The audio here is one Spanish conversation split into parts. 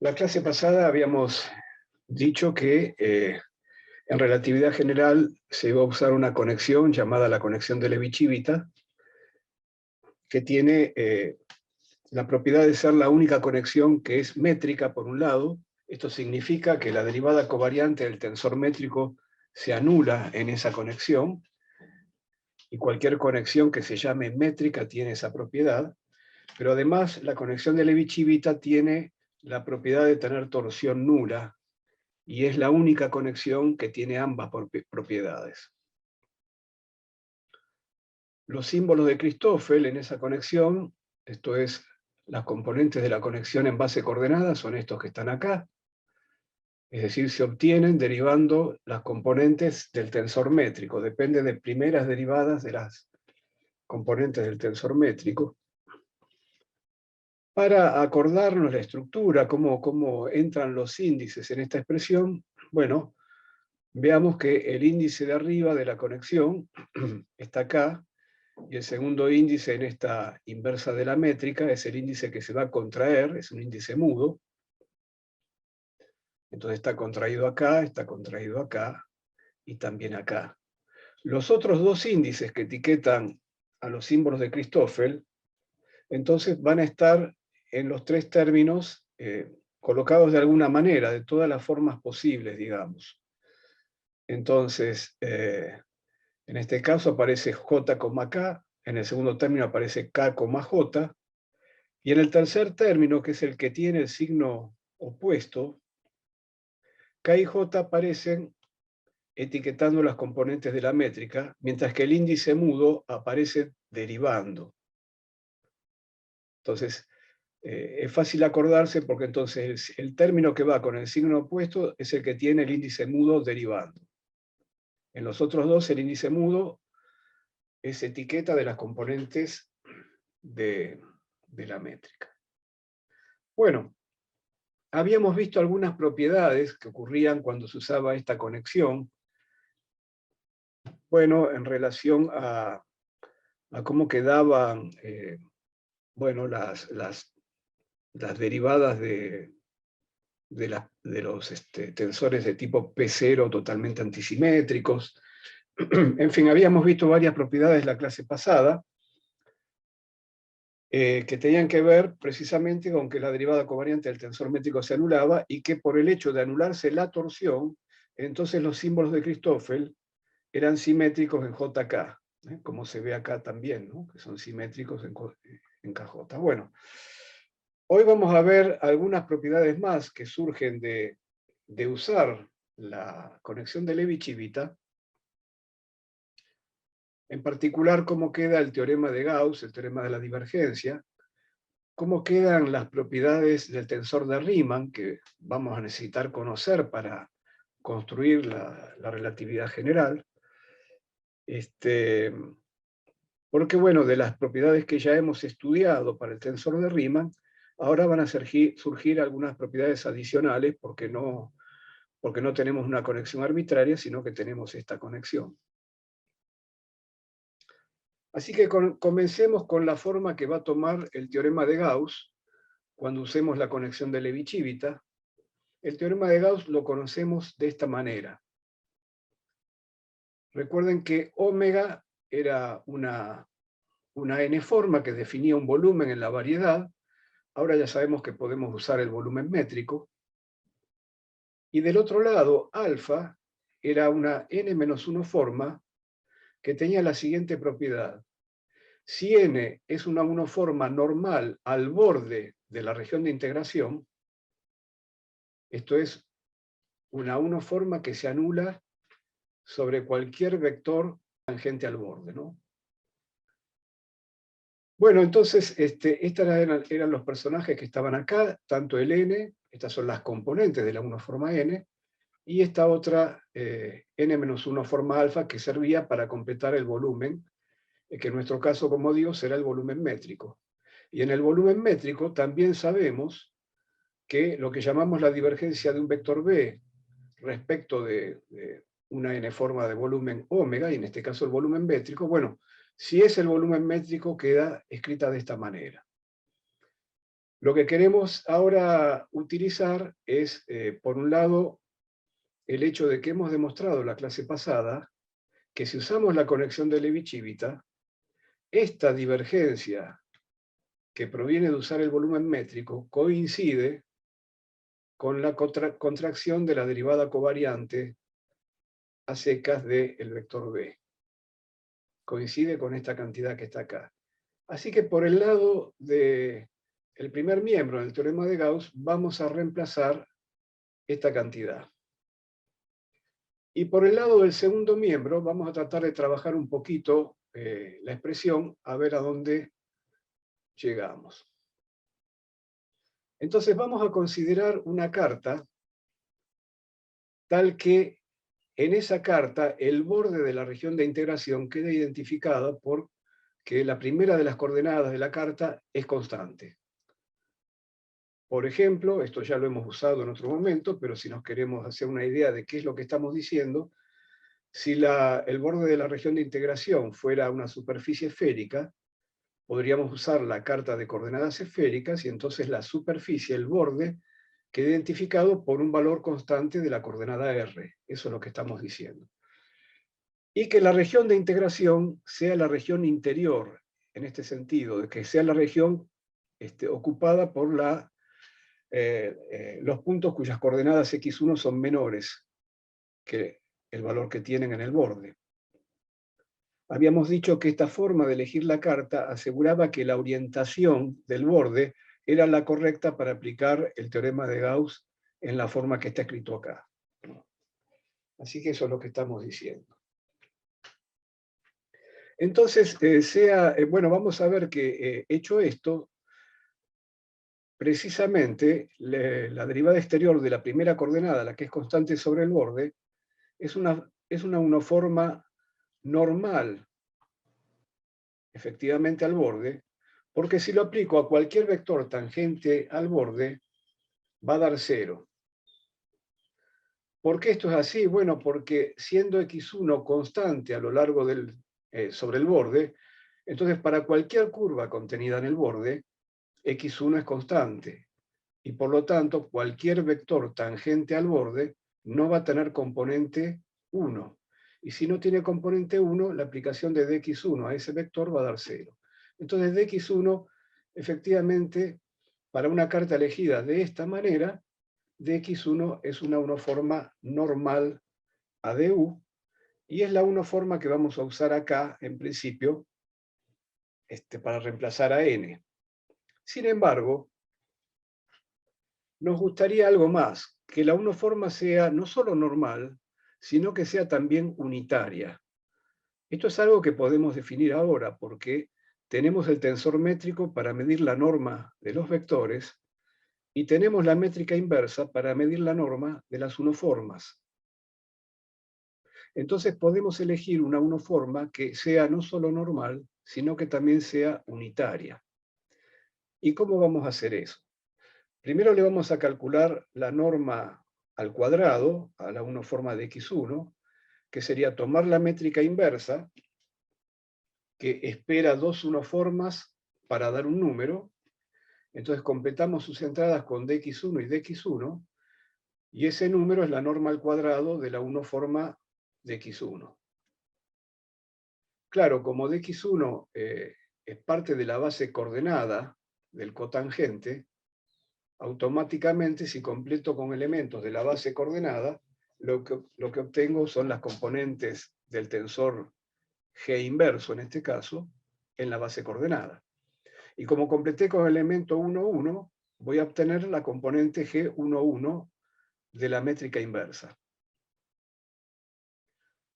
La clase pasada habíamos dicho que en relatividad general se iba a usar una conexión llamada la conexión de Levi-Civita, que tiene la propiedad de ser la única conexión que es métrica por un lado. Esto significa que la derivada covariante del tensor métrico se anula en esa conexión, y cualquier conexión que se llame métrica tiene esa propiedad, pero además la conexión de Levi-Civita tiene la propiedad de tener torsión nula, y es la única conexión que tiene ambas propiedades. Los símbolos de Christoffel en esa conexión, esto es, las componentes de la conexión en base coordenada, son estos que están acá. Es decir, se obtienen derivando las componentes del tensor métrico. Depende de primeras derivadas de las componentes del tensor métrico. Para acordarnos la estructura, cómo entran los índices en esta expresión, bueno, veamos que el índice de arriba de la conexión está acá, y el segundo índice en esta inversa de la métrica es el índice que se va a contraer, es un índice mudo. Entonces está contraído acá y también acá. Los otros dos índices que etiquetan a los símbolos de Christoffel, entonces van a estar en los tres términos colocados de alguna manera, de todas las formas posibles, digamos. Entonces, en este caso aparece J, K, en el segundo término aparece K, J, y en el tercer término, que es el que tiene el signo opuesto, K y J aparecen etiquetando las componentes de la métrica, mientras que el índice mudo aparece derivando. Entonces, es fácil acordarse porque entonces el término que va con el signo opuesto es el que tiene el índice mudo derivando. En los otros dos, el índice mudo es etiqueta de las componentes de la métrica. Bueno, habíamos visto algunas propiedades que ocurrían cuando se usaba esta conexión. Bueno, en relación a cómo quedaban bueno, las derivadas de los tensores de tipo P0 totalmente antisimétricos. En fin, habíamos visto varias propiedades la clase pasada que tenían que ver precisamente con que la derivada covariante del tensor métrico se anulaba, y que por el hecho de anularse la torsión, entonces los símbolos de Christoffel eran simétricos en JK, como se ve acá también, ¿no? Que son simétricos en KJ. Bueno, hoy vamos a ver algunas propiedades más que surgen de usar la conexión de Levi-Civita. En particular, cómo queda el teorema de Gauss, el teorema de la divergencia, cómo quedan las propiedades del tensor de Riemann, que vamos a necesitar conocer para construir la relatividad general. Porque, bueno, de las propiedades que ya hemos estudiado para el tensor de Riemann, ahora van a surgir algunas propiedades adicionales porque no tenemos una conexión arbitraria, sino que tenemos esta conexión. Así que comencemos con la forma que va a tomar el teorema de Gauss cuando usemos la conexión de Levi-Civita. El teorema de Gauss lo conocemos de esta manera. Recuerden que ómega era una n-forma que definía un volumen en la variedad. Ahora ya sabemos que podemos usar el volumen métrico. Y del otro lado, alfa era una n-1 forma que tenía la siguiente propiedad. Si n es una 1 forma normal al borde de la región de integración, esto es una 1 forma que se anula sobre cualquier vector tangente al borde, ¿no? Bueno, entonces, estos eran los personajes que estaban acá, tanto el n, estas son las componentes de la 1 forma n, y esta otra n-1 forma alfa que servía para completar el volumen, que en nuestro caso, como digo, será el volumen métrico. Y en el volumen métrico también sabemos que lo que llamamos la divergencia de un vector B respecto de una n forma de volumen ómega, y en este caso el volumen métrico, bueno, si es el volumen métrico queda escrita de esta manera. Lo que queremos ahora utilizar es, por un lado, el hecho de que hemos demostrado la clase pasada que si usamos la conexión de Levi-Civita, esta divergencia que proviene de usar el volumen métrico coincide con la contracción de la derivada covariante a secas del vector B. Coincide con esta cantidad que está acá. Así que por el lado del primer miembro del teorema de Gauss vamos a reemplazar esta cantidad. Y por el lado del segundo miembro vamos a tratar de trabajar un poquito la expresión a ver a dónde llegamos. Entonces vamos a considerar una carta tal que en esa carta el borde de la región de integración quede identificado por que la primera de las coordenadas de la carta es constante. Por ejemplo, esto ya lo hemos usado en otro momento, pero si nos queremos hacer una idea de qué es lo que estamos diciendo, si el borde de la región de integración fuera una superficie esférica, podríamos usar la carta de coordenadas esféricas y entonces la superficie, el borde, queda identificado por un valor constante de la coordenada R. Eso es lo que estamos diciendo. Y que la región de integración sea la región interior, en este sentido, de que sea la región ocupada por los puntos cuyas coordenadas x1 son menores que el valor que tienen en el borde. Habíamos dicho que esta forma de elegir la carta aseguraba que la orientación del borde era la correcta para aplicar el teorema de Gauss en la forma que está escrito acá. Así que eso es lo que estamos diciendo. Entonces, bueno, vamos a ver que hecho esto, precisamente la derivada exterior de la primera coordenada, la que es constante sobre el borde, es una uniforma normal, efectivamente, al borde, porque si lo aplico a cualquier vector tangente al borde, va a dar 0. ¿Por qué esto es así? Bueno, porque siendo x1 constante a lo largo sobre el borde, entonces para cualquier curva contenida en el borde, x1 es constante. Y por lo tanto, cualquier vector tangente al borde no va a tener componente 1. Y si no tiene componente 1, la aplicación de dx1 a ese vector va a dar 0. Entonces dx1, efectivamente, para una carta elegida de esta manera, dx1 es una uniforma normal a du, y es la uniforma que vamos a usar acá, en principio, para reemplazar a n. Sin embargo, nos gustaría algo más, que la uniforma sea no solo normal, sino que sea también unitaria. Esto es algo que podemos definir ahora, porque tenemos el tensor métrico para medir la norma de los vectores, y tenemos la métrica inversa para medir la norma de las uniformas. Entonces podemos elegir una uniforma que sea no solo normal, sino que también sea unitaria. ¿Y cómo vamos a hacer eso? Primero le vamos a calcular la norma al cuadrado, a la uniforma de x1, que sería tomar la métrica inversa, que espera dos uniformas para dar un número. Entonces completamos sus entradas con dx1 y dx1, y ese número es la norma al cuadrado de la uniforma de x1. Claro, como dx1 es parte de la base coordenada del cotangente, automáticamente, si completo con elementos de la base coordenada, lo que obtengo son las componentes del tensor G inverso, en este caso, en la base coordenada. Y como completé con el elemento 1, 1, voy a obtener la componente G1, 1 de la métrica inversa,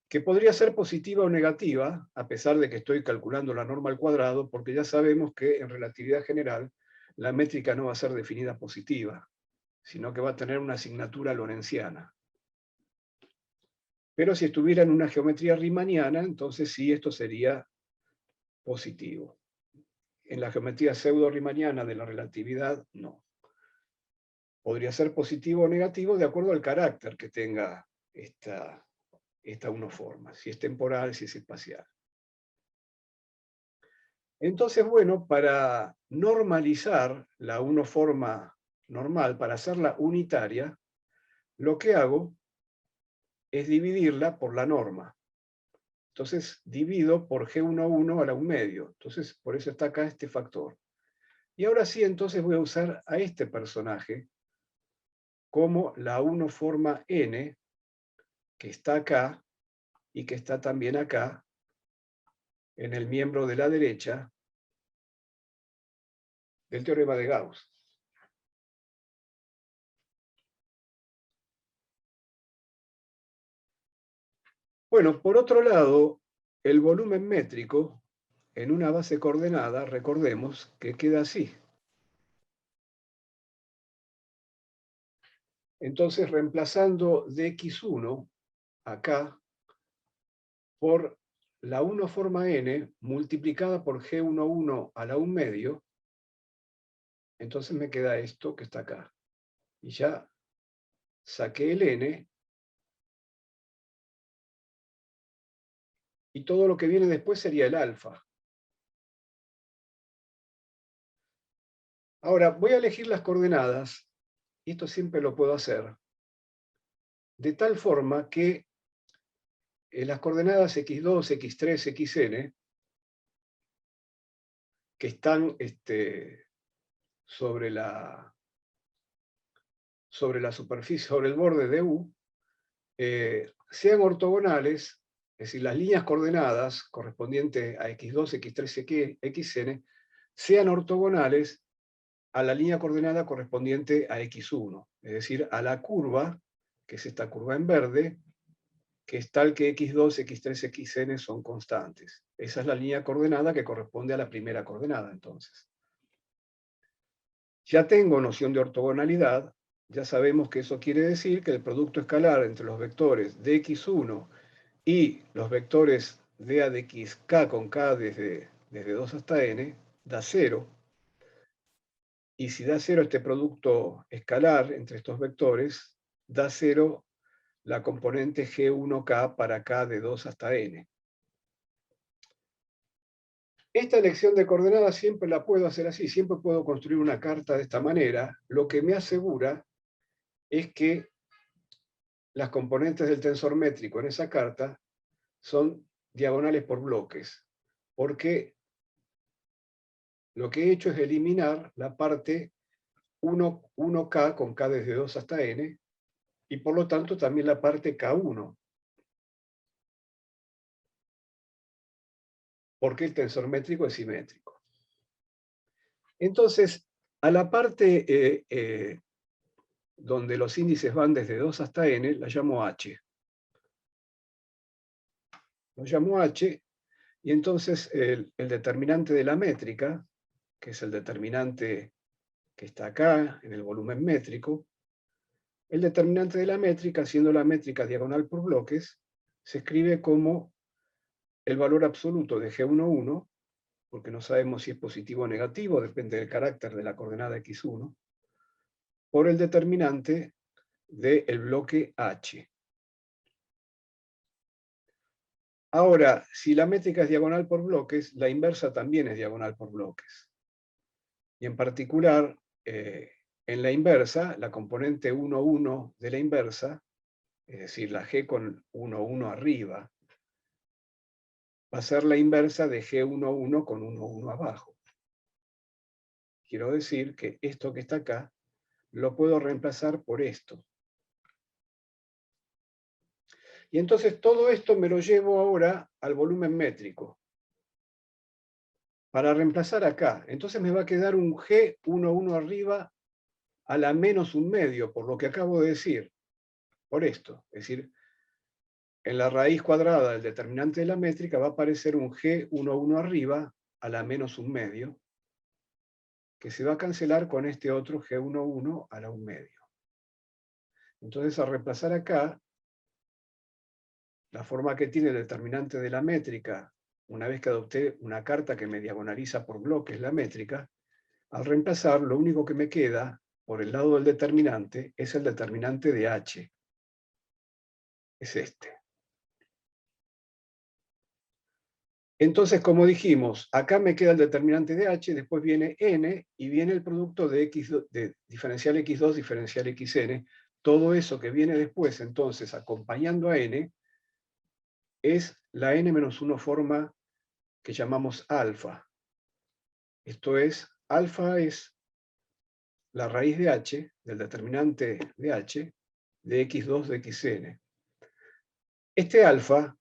que podría ser positiva o negativa, a pesar de que estoy calculando la norma al cuadrado, porque ya sabemos que en relatividad general la métrica no va a ser definida positiva, sino que va a tener una asignatura lorentziana. Pero si estuviera en una geometría riemanniana, entonces sí, esto sería positivo. En la geometría pseudo-riemanniana de la relatividad, no. Podría ser positivo o negativo de acuerdo al carácter que tenga esta uniforma, si es temporal, si es espacial. Entonces, bueno, para normalizar la forma normal, para hacerla unitaria, lo que hago es dividirla por la norma. Entonces divido por G11 a la 1 medio. Entonces por eso está acá este factor. Y ahora sí, entonces voy a usar a este personaje como la 1 forma n, que está acá y que está también acá, en el miembro de la derecha del teorema de Gauss. Bueno, por otro lado, el volumen métrico en una base coordenada, recordemos que queda así. Entonces, reemplazando dx1 acá por la 1 forma n multiplicada por G11 a la 1 medio, entonces me queda esto que está acá. Y ya saqué el n, y todo lo que viene después sería el alfa. Ahora, voy a elegir las coordenadas, y esto siempre lo puedo hacer, de tal forma que las coordenadas x2, x3, xn, que están sobre la superficie, sobre el borde de U, sean ortogonales, es decir, las líneas coordenadas correspondientes a x2, x3, xn, sean ortogonales a la línea coordenada correspondiente a x1, es decir, a la curva, que es esta curva en verde, que es tal que x2, x3, xn son constantes. Esa es la línea coordenada que corresponde a la primera coordenada, entonces. Ya tengo noción de ortogonalidad, ya sabemos que eso quiere decir que el producto escalar entre los vectores de x1 y los vectores de a de x, k con k desde 2 hasta n, da 0. Y si da 0 este producto escalar entre estos vectores, da 0 la componente G1K para K de 2 hasta N. Esta elección de coordenadas siempre la puedo hacer así, siempre puedo construir una carta de esta manera, lo que me asegura es que las componentes del tensor métrico en esa carta son diagonales por bloques, porque lo que he hecho es eliminar la parte 1K con K desde 2 hasta N, y por lo tanto también la parte K1, porque el tensor métrico es simétrico. Entonces, a la parte donde los índices van desde 2 hasta n, la llamo h. Lo llamo h, y entonces el determinante de la métrica, que es el determinante que está acá, en el volumen métrico, el determinante de la métrica, siendo la métrica diagonal por bloques, se escribe como el valor absoluto de G11, porque no sabemos si es positivo o negativo, depende del carácter de la coordenada x1, por el determinante del bloque H. Ahora, si la métrica es diagonal por bloques, la inversa también es diagonal por bloques. Y en particular, en la inversa, la componente 1, 1 de la inversa, es decir, la G con 1, 1 arriba, va a ser la inversa de G1, 1 con 1, 1 abajo. Quiero decir que esto que está acá, lo puedo reemplazar por esto. Y entonces todo esto me lo llevo ahora al volumen métrico, para reemplazar acá. Entonces me va a quedar un G11 arriba a la menos un medio, por lo que acabo de decir, por esto. Es decir, en la raíz cuadrada del determinante de la métrica va a aparecer un G11 arriba a la menos un medio, que se va a cancelar con este otro G11 a la un medio. Entonces, al reemplazar acá, la forma que tiene el determinante de la métrica, una vez que adopté una carta que me diagonaliza por bloques la métrica, al reemplazar, lo único que me queda por el lado del determinante es el determinante de H. Es este. Entonces, como dijimos, acá me queda el determinante de h, después viene n, y viene el producto de, de diferencial x2, diferencial xn. Todo eso que viene después, entonces, acompañando a n, es la n-1 forma que llamamos alfa. Esto es, alfa es la raíz de h, del determinante de h, de x2 de xn. Este alfa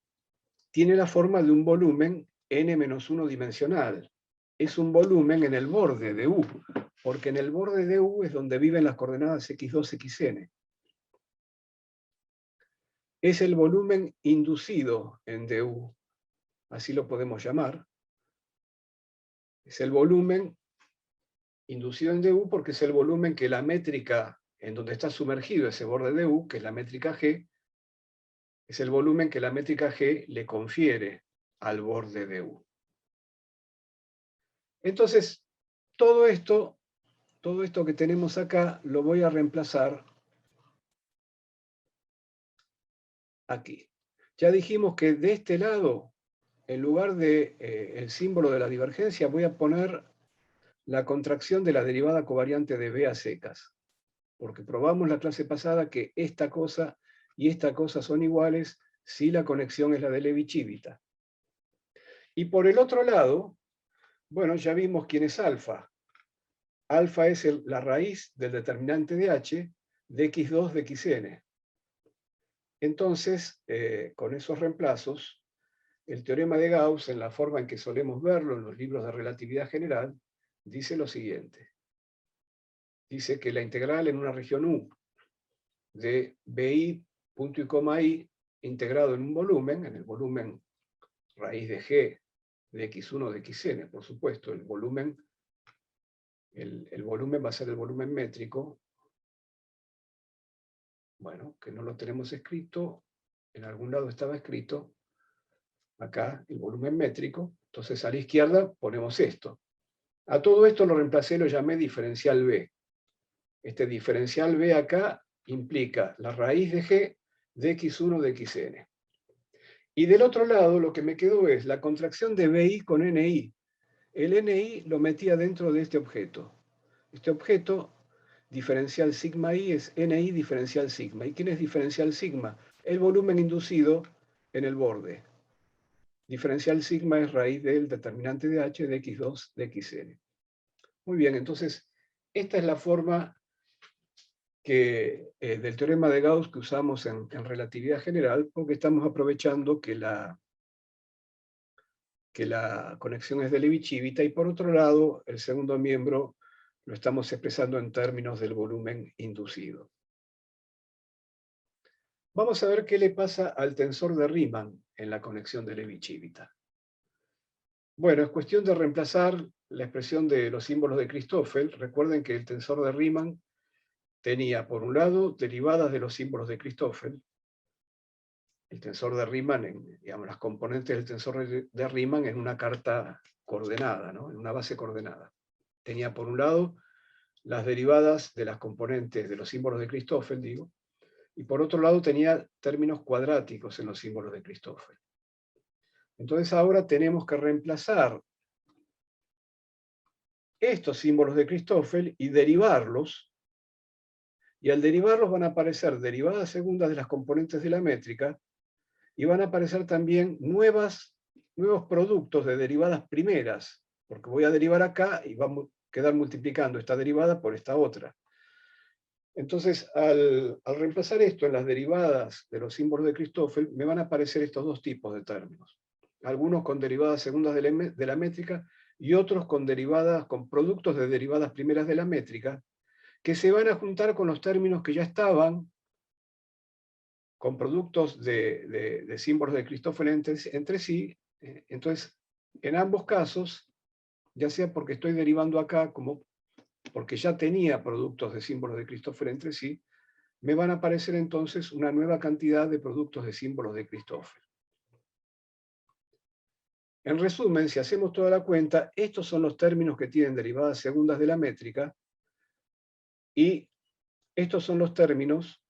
tiene la forma de un volumen n-1 dimensional. Es un volumen en el borde de U, porque en el borde de U es donde viven las coordenadas x2, xn. Es el volumen inducido en du, así lo podemos llamar. Es el volumen inducido en du porque es el volumen que la métrica en donde está sumergido ese borde de U, que es la métrica G, es el volumen que la métrica G le confiere al borde de U. Entonces, todo esto que tenemos acá lo voy a reemplazar aquí. Ya dijimos que de este lado, en lugar de el símbolo de la divergencia, voy a poner la contracción de la derivada covariante de B a secas. Porque probamos la clase pasada que esta cosa y esta cosa son iguales si la conexión es la de Levi-Civita. Y por el otro lado, bueno, ya vimos quién es alfa. Alfa es la raíz del determinante de h de x2 de xn. Entonces, con esos reemplazos, el teorema de Gauss, en la forma en que solemos verlo en los libros de relatividad general, dice lo siguiente. Dice que la integral en una región U de BI, punto y coma I, integrado en un volumen, en el volumen raíz de G de x1 de xn, por supuesto, el volumen va a ser el volumen métrico, bueno, que no lo tenemos escrito, en algún lado estaba escrito, acá, el volumen métrico, entonces a la izquierda ponemos esto. A todo esto lo reemplacé, lo llamé diferencial B. Este diferencial B acá implica la raíz de G de x1 de xn. Y del otro lado lo que me quedó es la contracción de BI con NI. El NI lo metía dentro de este objeto. Este objeto, diferencial sigma I, es NI diferencial sigma. ¿Y quién es diferencial sigma? El volumen inducido en el borde. Diferencial sigma es raíz del determinante de h de x2 de xn. Muy bien, entonces, esta es la forma del teorema de Gauss que usamos en relatividad general, porque estamos aprovechando que la conexión es de Levi-Civita, y por otro lado, el segundo miembro lo estamos expresando en términos del volumen inducido. Vamos a ver qué le pasa al tensor de Riemann en la conexión de Levi-Civita. Bueno, es cuestión de reemplazar la expresión de los símbolos de Christoffel. Recuerden que el tensor de Riemann tenía, por un lado, derivadas de los símbolos de Christoffel. El tensor de Riemann, digamos, las componentes del tensor de Riemann en una carta coordenada, ¿no? En una base coordenada. Tenía, por un lado, las derivadas de las componentes de los símbolos de Christoffel, digo, y por otro lado tenía términos cuadráticos en los símbolos de Christoffel. Entonces ahora tenemos que reemplazar estos símbolos de Christoffel y derivarlos, y al derivarlos van a aparecer derivadas segundas de las componentes de la métrica, y van a aparecer también nuevos productos de derivadas primeras, porque voy a derivar acá y vamos a quedar multiplicando esta derivada por esta otra. Entonces, al reemplazar esto en las derivadas de los símbolos de Christoffel, me van a aparecer estos dos tipos de términos. Algunos con derivadas segundas de la métrica y otros con productos de derivadas primeras de la métrica, que se van a juntar con los términos que ya estaban, con productos de símbolos de Christoffel entre sí. Entonces, en ambos casos, ya sea porque estoy derivando acá, como porque ya tenía productos de símbolos de Christoffel entre sí, me van a aparecer entonces una nueva cantidad de productos de símbolos de Christoffel. En resumen, si hacemos toda la cuenta, estos son los términos que tienen derivadas segundas de la métrica, y estos son los términos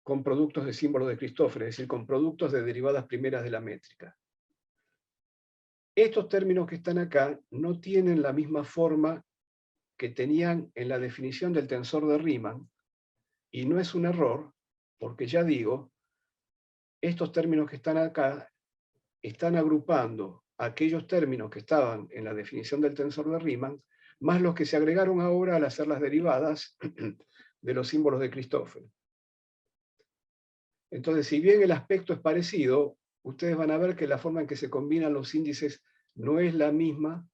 con productos de símbolos de Christoffel, es decir, con productos de derivadas primeras de la métrica. estos términos que están acá no tienen la misma forma que tenían en la definición del tensor de Riemann, y no es un error, porque ya digo, estos términos que están acá están agrupando aquellos términos que estaban en la definición del tensor de Riemann, más los que se agregaron ahora al hacer las derivadas de los símbolos de Christoffel. Entonces, si bien el aspecto es parecido, ustedes van a ver que la forma en que se combinan los índices no es la misma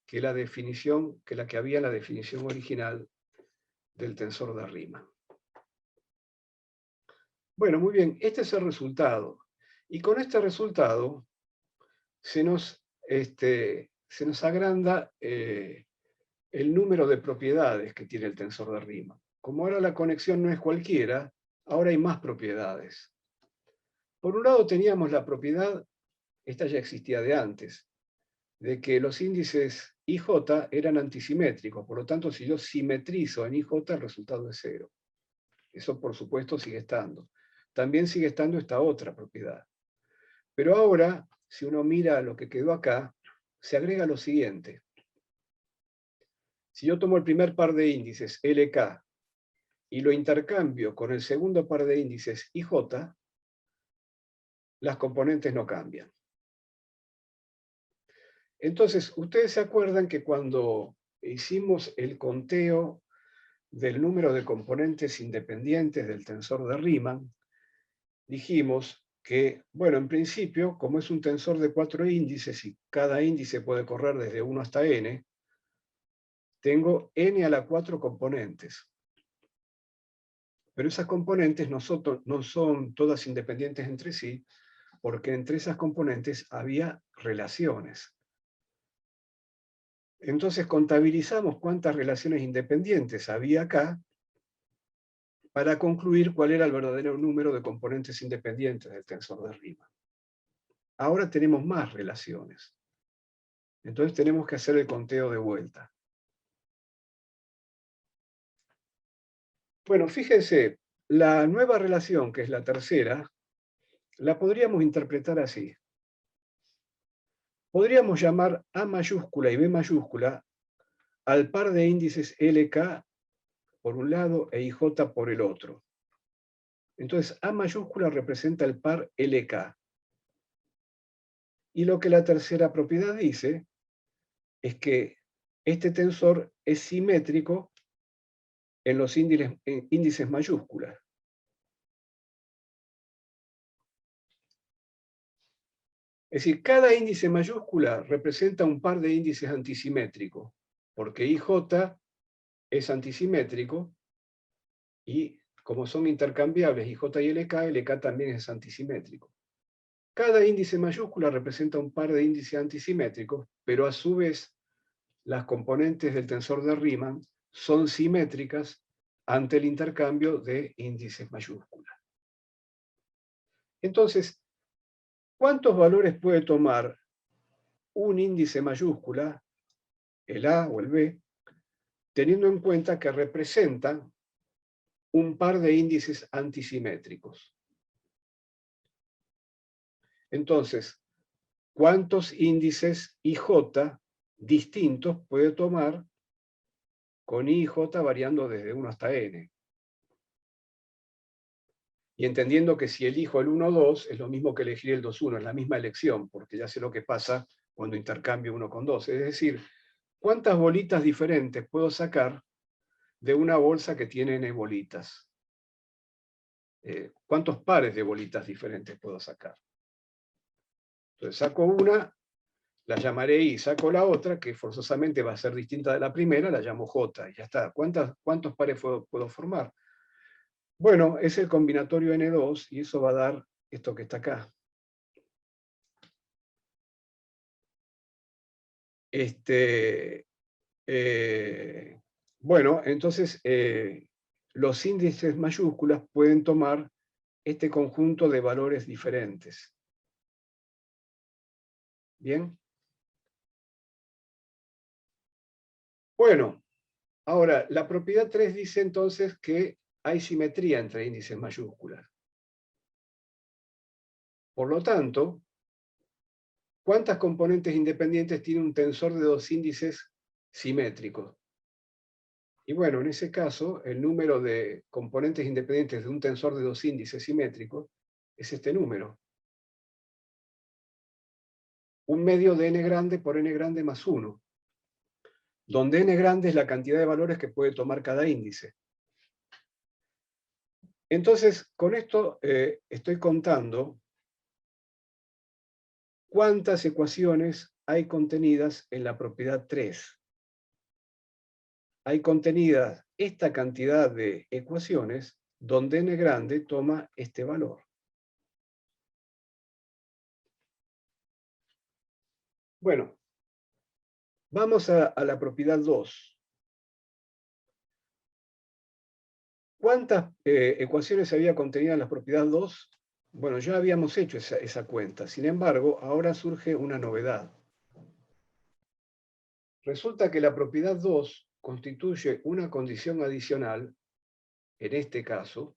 que la definición, que la que había en la definición original del tensor de Riemann. Bueno, muy bien, este es el resultado. Y con este resultado se nos agranda el número de propiedades que tiene el tensor de Riemann. Como ahora la conexión no es cualquiera, ahora hay más propiedades. Por un lado teníamos la propiedad, esta ya existía de antes, de que los índices IJ eran antisimétricos, por lo tanto, si yo simetrizo en IJ, el resultado es 0. Eso, por supuesto, sigue estando. También sigue estando esta otra propiedad. Pero ahora, si uno mira lo que quedó acá, se agrega lo siguiente. Si yo tomo el primer par de índices, LK, y lo intercambio con el segundo par de índices, IJ, las componentes no cambian. Entonces, ustedes se acuerdan que cuando hicimos el conteo del número de componentes independientes del tensor de Riemann, dijimos que, bueno, en principio, como es un tensor de 4 índices y cada índice puede correr desde 1 hasta n, tengo n a la 4 componentes. Pero esas componentes no son todas independientes entre sí, porque entre esas componentes había relaciones. Entonces contabilizamos cuántas relaciones independientes había acá para concluir cuál era el verdadero número de componentes independientes del tensor de Riemann. Ahora tenemos más relaciones. Entonces tenemos que hacer el conteo de vuelta. Bueno, fíjense, la nueva relación, que es la tercera, la podríamos interpretar así. Podríamos llamar A mayúscula y B mayúscula al par de índices LK por un lado e IJ por el otro. Entonces, A mayúscula representa el par LK. Y lo que la tercera propiedad dice es que este tensor es simétrico en los índices mayúsculas. Es decir, cada índice mayúscula representa un par de índices antisimétricos, porque IJ es antisimétrico y como son intercambiables IJ y LK, LK también es antisimétrico. Cada índice mayúscula representa un par de índices antisimétricos, pero a su vez las componentes del tensor de Riemann son simétricas ante el intercambio de índices mayúsculas. Entonces, ¿cuántos valores puede tomar un índice mayúscula, el A o el B, teniendo en cuenta que representan un par de índices antisimétricos? Entonces, ¿cuántos índices IJ distintos puede tomar con IJ variando desde 1 hasta n? Y entendiendo que si elijo el 1, 2, es lo mismo que elegir el 2, 1, es la misma elección, porque ya sé lo que pasa cuando intercambio 1 con 2. Es decir, ¿cuántas bolitas diferentes puedo sacar de una bolsa que tiene n bolitas? ¿Cuántos pares de bolitas diferentes puedo sacar? Entonces saco una, la llamaré I, saco la otra, que forzosamente va a ser distinta de la primera, la llamo J, y ya está. ¿Cuántos pares puedo formar? Bueno, es el combinatorio N2, y eso va a dar esto que está acá. Bueno, entonces los índices mayúsculas pueden tomar este conjunto de valores diferentes. ¿Bien? Bueno, ahora, la propiedad 3 dice entonces que hay simetría entre índices mayúsculas. Por lo tanto, ¿cuántas componentes independientes tiene un tensor de dos índices simétricos? Y bueno, en ese caso, el número de componentes independientes de un tensor de dos índices simétricos es este número. 1/2 de n grande por n grande más 1, donde n grande es la cantidad de valores que puede tomar cada índice. Entonces, con esto estoy contando cuántas ecuaciones hay contenidas en la propiedad 3. Hay contenida esta cantidad de ecuaciones donde n grande toma este valor. Bueno, vamos a la propiedad 2. ¿Cuántas ecuaciones había contenidas en la propiedad 2? Bueno, ya habíamos hecho esa cuenta. Sin embargo, ahora surge una novedad. Resulta que la propiedad 2 constituye una condición adicional, en este caso,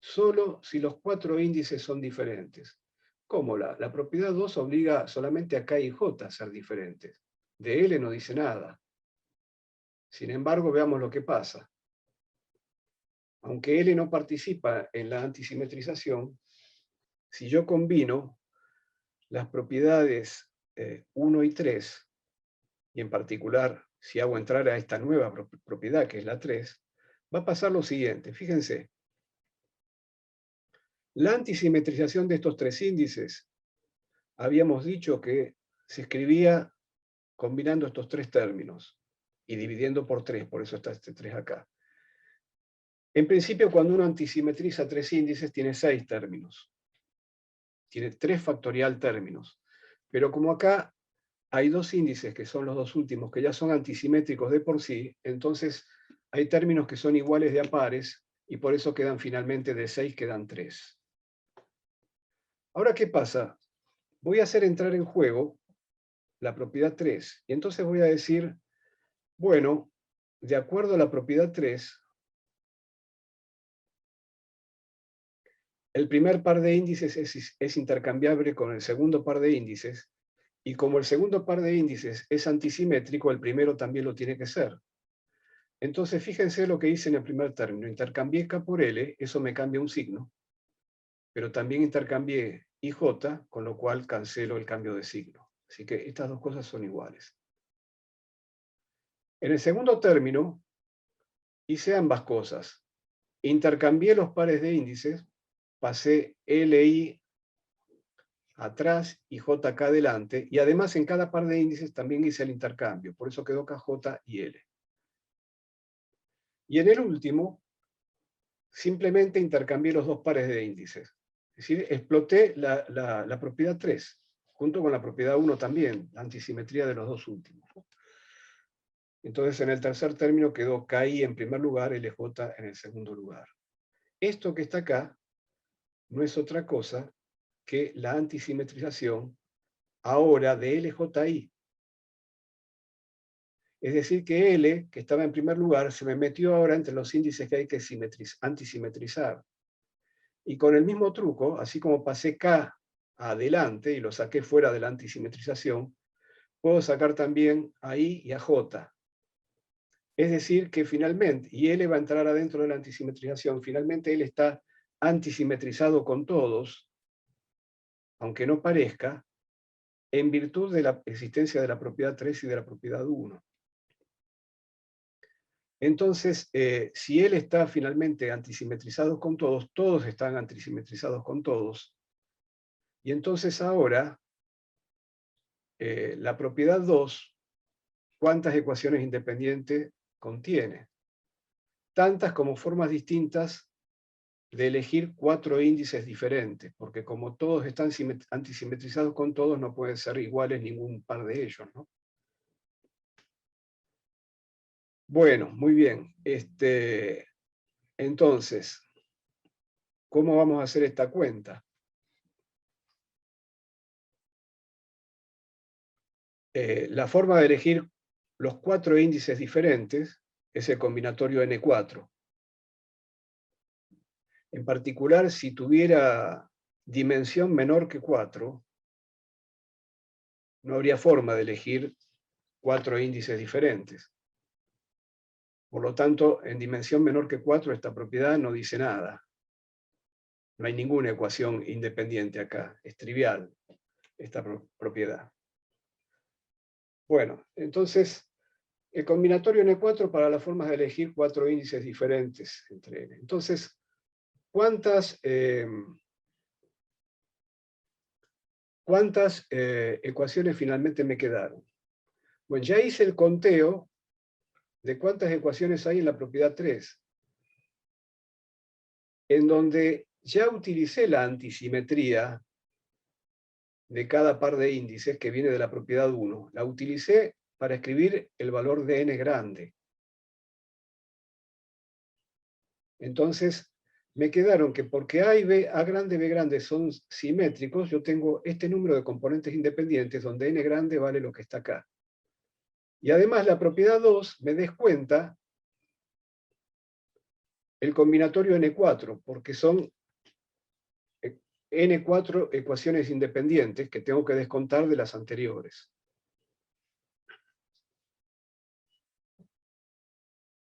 solo si los 4 índices son diferentes. ¿Cómo? La propiedad 2 obliga solamente a K y J a ser diferentes. De L no dice nada. Sin embargo, veamos lo que pasa. Aunque L no participa en la antisimetrización, si yo combino las propiedades 1 y 3, y en particular si hago entrar a esta nueva propiedad, que es la 3, va a pasar lo siguiente. Fíjense, la antisimetrización de estos tres índices, habíamos dicho que se escribía combinando estos tres términos y dividiendo por 3, por eso está este 3 acá. En principio, cuando uno antisimetriza tres índices, tiene 6 términos. Tiene 3 factorial términos. Pero como acá hay 2 índices, que son los 2 últimos, que ya son antisimétricos de por sí, entonces hay términos que son iguales de a pares, y por eso quedan finalmente de 6, quedan 3. Ahora, ¿qué pasa? Voy a hacer entrar en juego la propiedad 3, y entonces voy a decir, bueno, de acuerdo a la propiedad 3, el primer par de índices es intercambiable con el segundo par de índices, y como el segundo par de índices es antisimétrico, el primero también lo tiene que ser. Entonces, fíjense lo que hice en el primer término. Intercambié K por L, eso me cambia un signo, pero también intercambié IJ, con lo cual cancelo el cambio de signo. Así que estas dos cosas son iguales. En el segundo término, hice ambas cosas. Intercambié los pares de índices, pasé LI atrás y JK adelante, y además en cada par de índices también hice el intercambio, por eso quedó KJ y L. Y en el último, simplemente intercambié los dos pares de índices. Es decir, exploté la propiedad 3, junto con la propiedad 1 también, la antisimetría de los dos últimos. Entonces, en el tercer término quedó KI en primer lugar, LJ en el segundo lugar. Esto que está acá no es otra cosa que la antisimetrización ahora de LJI. Es decir, que L, que estaba en primer lugar, se me metió ahora entre los índices que hay que antisimetrizar. Y con el mismo truco, así como pasé K adelante y lo saqué fuera de la antisimetrización, puedo sacar también a I y a J. Es decir, que finalmente, y L va a entrar adentro de la antisimetrización, finalmente L está antisimetrizado con todos, aunque no parezca, en virtud de la existencia de la propiedad 3 y de la propiedad 1. Entonces, si L está finalmente antisimetrizado con todos, todos están antisimetrizados con todos, y entonces ahora, la propiedad 2, ¿cuántas ecuaciones independientes contiene? Tantas como formas distintas de elegir 4 índices diferentes, porque como todos están antisimetrizados con todos, no pueden ser iguales ningún par de ellos, ¿no? Bueno, muy bien. Entonces, ¿cómo vamos a hacer esta cuenta? La forma de elegir los 4 índices diferentes es el combinatorio N4. En particular, si tuviera dimensión menor que 4, no habría forma de elegir 4 índices diferentes. Por lo tanto, en dimensión menor que 4, esta propiedad no dice nada. No hay ninguna ecuación independiente acá. Es trivial esta propiedad. Bueno, entonces, el combinatorio N4 para las formas de elegir 4 índices diferentes entre N. Entonces, ¿cuántas ecuaciones finalmente me quedaron? Bueno, ya hice el conteo de cuántas ecuaciones hay en la propiedad 3, en donde ya utilicé la antisimetría de cada par de índices que viene de la propiedad 1. La utilicé para escribir el valor de n grande. Entonces, me quedaron que porque A y B, A grande y B grande son simétricos, yo tengo este número de componentes independientes donde n grande vale lo que está acá. Y además la propiedad 2 me descuenta el combinatorio N4, porque son N4 ecuaciones independientes que tengo que descontar de las anteriores.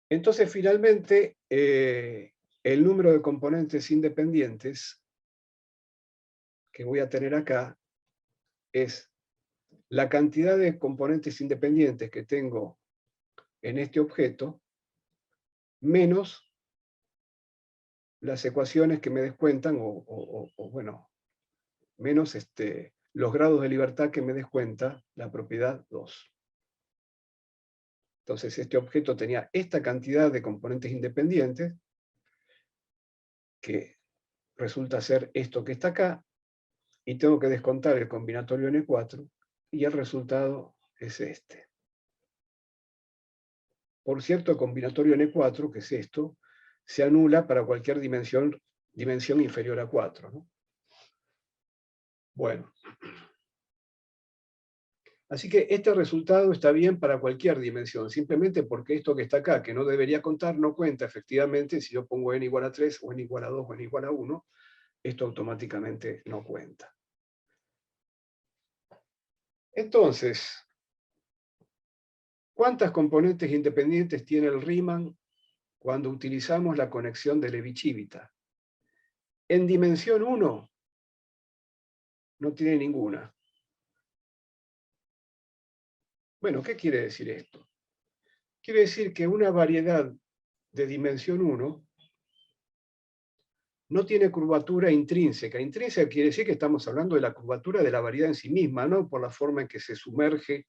Entonces, finalmente, el número de componentes independientes que voy a tener acá es la cantidad de componentes independientes que tengo en este objeto menos las ecuaciones que me descuentan, bueno, menos los grados de libertad que me descuenta la propiedad 2. Entonces, este objeto tenía esta cantidad de componentes independientes, que resulta ser esto que está acá, y tengo que descontar el combinatorio N4, y el resultado es este. Por cierto, el combinatorio N4, que es esto, se anula para cualquier dimensión inferior a 4, ¿no? Bueno. Así que este resultado está bien para cualquier dimensión, simplemente porque esto que está acá, que no debería contar, no cuenta efectivamente si yo pongo n igual a 3, o n igual a 2, o n igual a 1, esto automáticamente no cuenta. Entonces, ¿cuántas componentes independientes tiene el Riemann cuando utilizamos la conexión de Levi-Civita? En dimensión 1 no tiene ninguna. Bueno, ¿qué quiere decir esto? Quiere decir que una variedad de dimensión 1 no tiene curvatura intrínseca. Intrínseca quiere decir que estamos hablando de la curvatura de la variedad en sí misma, no por la forma en que se sumerge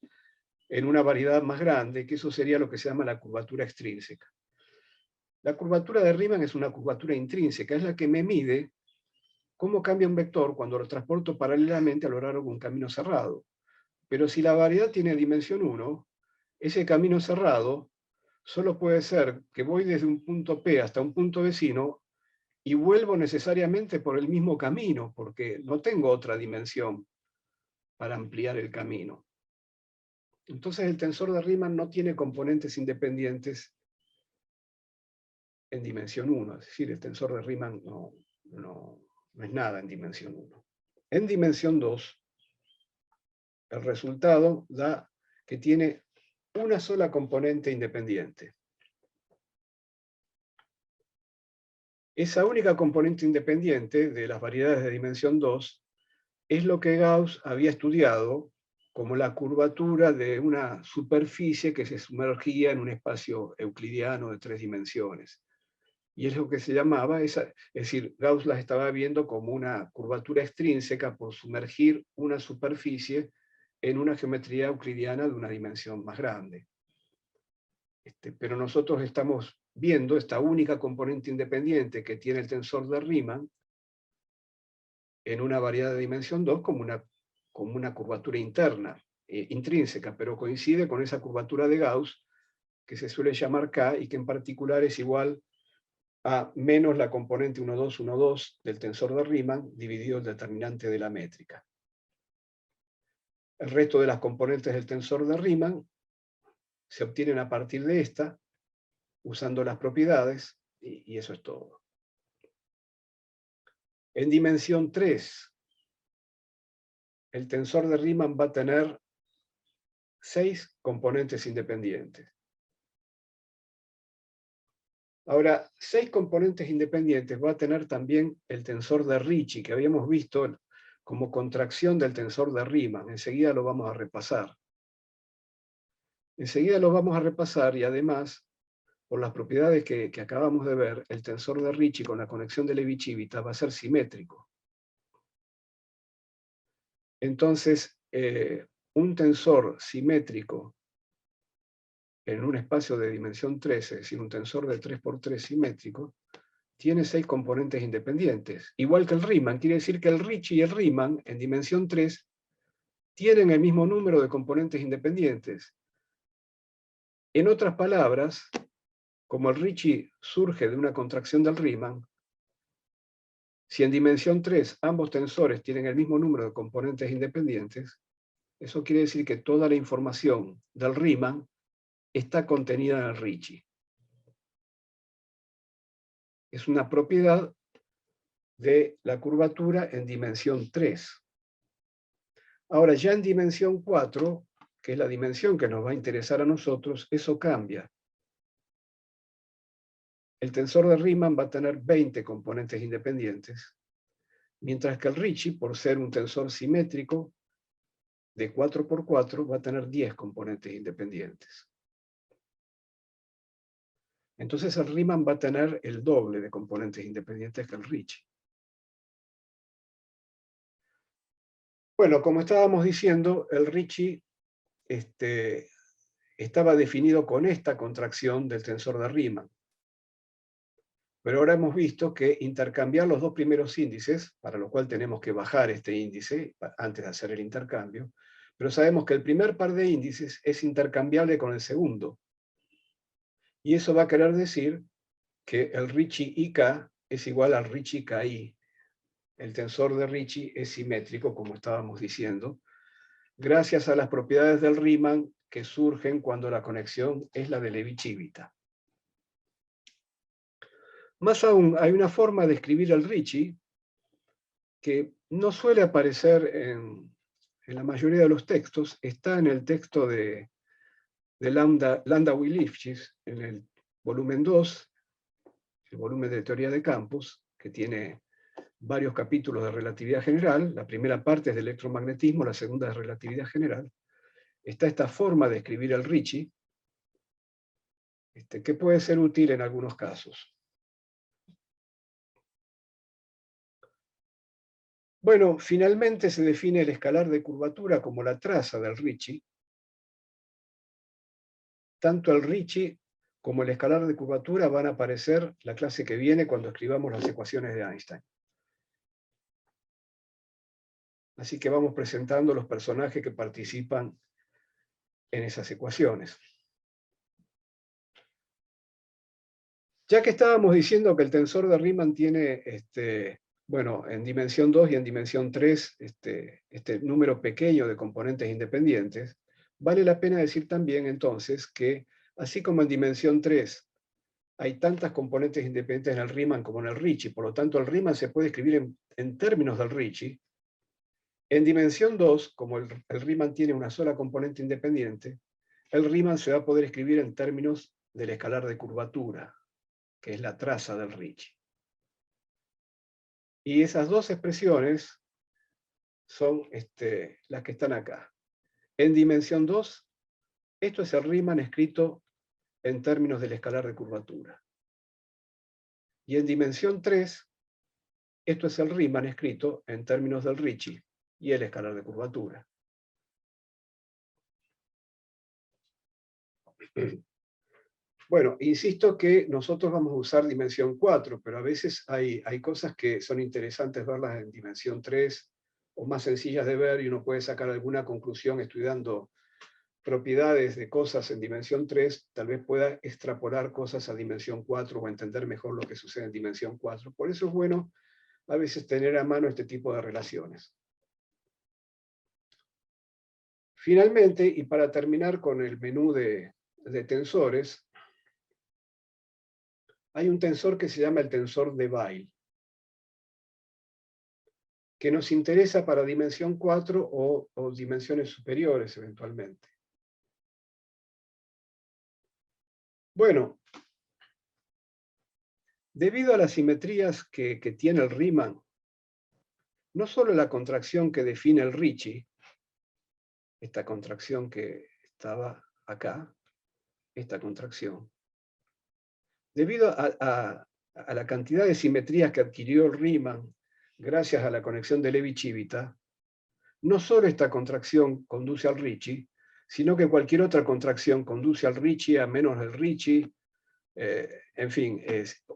en una variedad más grande, que eso sería lo que se llama la curvatura extrínseca. La curvatura de Riemann es una curvatura intrínseca, es la que me mide cómo cambia un vector cuando lo transporto paralelamente a lo largo de un camino cerrado. Pero si la variedad tiene dimensión 1, ese camino cerrado solo puede ser que voy desde un punto P hasta un punto vecino y vuelvo necesariamente por el mismo camino, porque no tengo otra dimensión para ampliar el camino. Entonces el tensor de Riemann no tiene componentes independientes en dimensión 1, es decir, el tensor de Riemann no es nada en dimensión 1. En dimensión 2, el resultado da que tiene una sola componente independiente. Esa única componente independiente de las variedades de dimensión 2 es lo que Gauss había estudiado como la curvatura de una superficie que se sumergía en un espacio euclidiano de 3 dimensiones. Y es lo que se llamaba, es decir, Gauss las estaba viendo como una curvatura extrínseca por sumergir una superficie en una geometría euclidiana de una dimensión más grande. Pero nosotros estamos viendo esta única componente independiente que tiene el tensor de Riemann en una variedad de dimensión 2 como una curvatura interna, intrínseca, pero coincide con esa curvatura de Gauss que se suele llamar K y que en particular es igual a menos la componente 1, 2, 1, 2 del tensor de Riemann dividido el determinante de la métrica. El resto de las componentes del tensor de Riemann se obtienen a partir de esta, usando las propiedades, y eso es todo. En dimensión 3, el tensor de Riemann va a tener 6 componentes independientes. Ahora, 6 componentes independientes va a tener también el tensor de Ricci, que habíamos visto como contracción del tensor de Riemann. Enseguida lo vamos a repasar. Enseguida lo vamos a repasar y además, por las propiedades que acabamos de ver, el tensor de Ricci con la conexión de Levi-Civita va a ser simétrico. Entonces, un tensor simétrico en un espacio de dimensión 3, es decir, un tensor de 3×3 simétrico, tiene 6 componentes independientes. Igual que el Riemann, quiere decir que el Ricci y el Riemann, en dimensión 3, tienen el mismo número de componentes independientes. En otras palabras, como el Ricci surge de una contracción del Riemann, si en dimensión 3 ambos tensores tienen el mismo número de componentes independientes, eso quiere decir que toda la información del Riemann está contenida en el Ricci. Es una propiedad de la curvatura en dimensión 3. Ahora, ya en dimensión 4, que es la dimensión que nos va a interesar a nosotros, eso cambia. El tensor de Riemann va a tener 20 componentes independientes, mientras que el Ricci, por ser un tensor simétrico de 4×4, va a tener 10 componentes independientes. Entonces el Riemann va a tener el doble de componentes independientes que el Ricci. Bueno, como estábamos diciendo, el Ricci estaba definido con esta contracción del tensor de Riemann. Pero ahora hemos visto que intercambiar los dos primeros índices, para lo cual tenemos que bajar este índice antes de hacer el intercambio, pero sabemos que el primer par de índices es intercambiable con el segundo. Y eso va a querer decir que el Ricci IK es igual al Ricci KI. El tensor de Ricci es simétrico, como estábamos diciendo, gracias a las propiedades del Riemann que surgen cuando la conexión es la de Levi-Civita. Más aún, hay una forma de escribir el Ricci que no suele aparecer en la mayoría de los textos, está en el texto de Landau y Lifshitz, en el volumen 2, el volumen de teoría de campos, que tiene varios capítulos de relatividad general. La primera parte es de electromagnetismo, la segunda es de relatividad general. Está esta forma de escribir el Ricci, que puede ser útil en algunos casos. Bueno, finalmente se define el escalar de curvatura como la traza del Ricci. Tanto el Ricci como el escalar de curvatura van a aparecer la clase que viene cuando escribamos las ecuaciones de Einstein. Así que vamos presentando los personajes que participan en esas ecuaciones. Ya que estábamos diciendo que el tensor de Riemann tiene, bueno, en dimensión 2 y en dimensión 3, este número pequeño de componentes independientes, vale la pena decir también entonces que, así como en dimensión 3 hay tantas componentes independientes en el Riemann como en el Ricci, por lo tanto el Riemann se puede escribir en términos del Ricci, en dimensión 2, como el Riemann tiene una sola componente independiente, el Riemann se va a poder escribir en términos del escalar de curvatura, que es la traza del Ricci. Y esas dos expresiones son las que están acá. En dimensión 2, esto es el Riemann escrito en términos del escalar de curvatura. Y en dimensión 3, esto es el Riemann escrito en términos del Ricci y el escalar de curvatura. Bueno, insisto que nosotros vamos a usar dimensión 4, pero a veces hay cosas que son interesantes verlas en dimensión 3 o más sencillas de ver y uno puede sacar alguna conclusión estudiando propiedades de cosas en dimensión 3, tal vez pueda extrapolar cosas a dimensión 4 o entender mejor lo que sucede en dimensión 4. Por eso es bueno a veces tener a mano este tipo de relaciones. Finalmente, y para terminar con el menú de tensores, hay un tensor que se llama el tensor de Weyl, que nos interesa para dimensión 4 o dimensiones superiores eventualmente. Bueno, debido a las simetrías que tiene el Riemann, no solo la contracción que define el Ricci, esta contracción que estaba acá, esta contracción, debido a la cantidad de simetrías que adquirió el Riemann gracias a la conexión de Levi-Civita, no solo esta contracción conduce al Ricci, sino que cualquier otra contracción conduce al Ricci a menos el Ricci, en fin,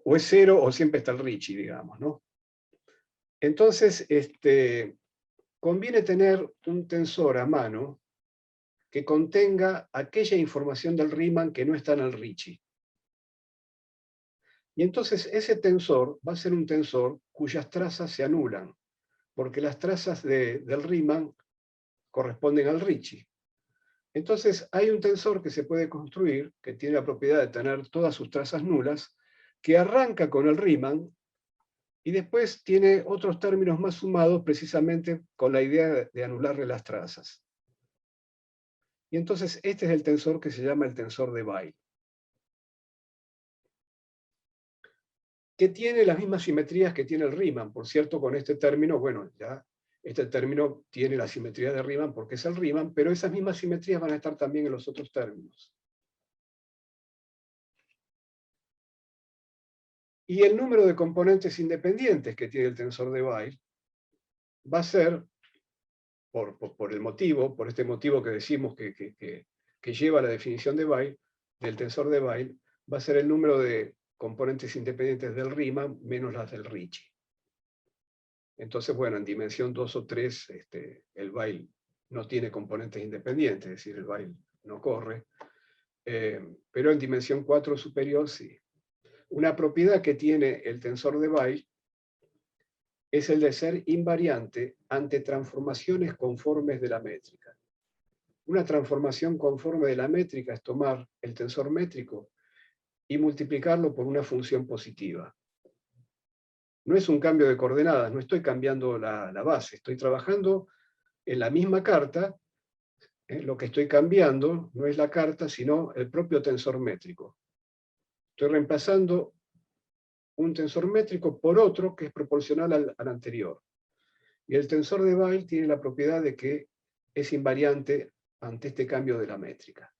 o es cero o siempre está el Ricci, digamos, ¿no? Entonces, conviene tener un tensor a mano que contenga aquella información del Riemann que no está en el Ricci. Y entonces ese tensor va a ser un tensor cuyas trazas se anulan, porque las trazas del Riemann corresponden al Ricci. Entonces hay un tensor que se puede construir, que tiene la propiedad de tener todas sus trazas nulas, que arranca con el Riemann y después tiene otros términos más sumados precisamente con la idea de anularle las trazas. Y entonces este es el tensor que se llama el tensor de Weyl, que tiene las mismas simetrías que tiene el Riemann. Por cierto, con este término, bueno, ya este término tiene la simetría de Riemann porque es el Riemann, pero esas mismas simetrías van a estar también en los otros términos. Y el número de componentes independientes que tiene el tensor de Weyl va a ser, por este motivo que decimos que lleva a la definición de Weyl, del tensor de Weyl, va a ser el número de componentes independientes del Riemann menos las del Ricci. Entonces, bueno, en dimensión 2 o 3, el Weyl no tiene componentes independientes, es decir, el Weyl no corre, pero en dimensión 4 superior sí. Una propiedad que tiene el tensor de Weyl es el de ser invariante ante transformaciones conformes de la métrica. Una transformación conforme de la métrica es tomar el tensor métrico y multiplicarlo por una función positiva. No es un cambio de coordenadas, no estoy cambiando la base, estoy trabajando en la misma carta. Lo que estoy cambiando no es la carta, sino el propio tensor métrico. Estoy reemplazando un tensor métrico por otro que es proporcional al anterior. Y el tensor de Weyl tiene la propiedad de que es invariante ante este cambio de la métrica.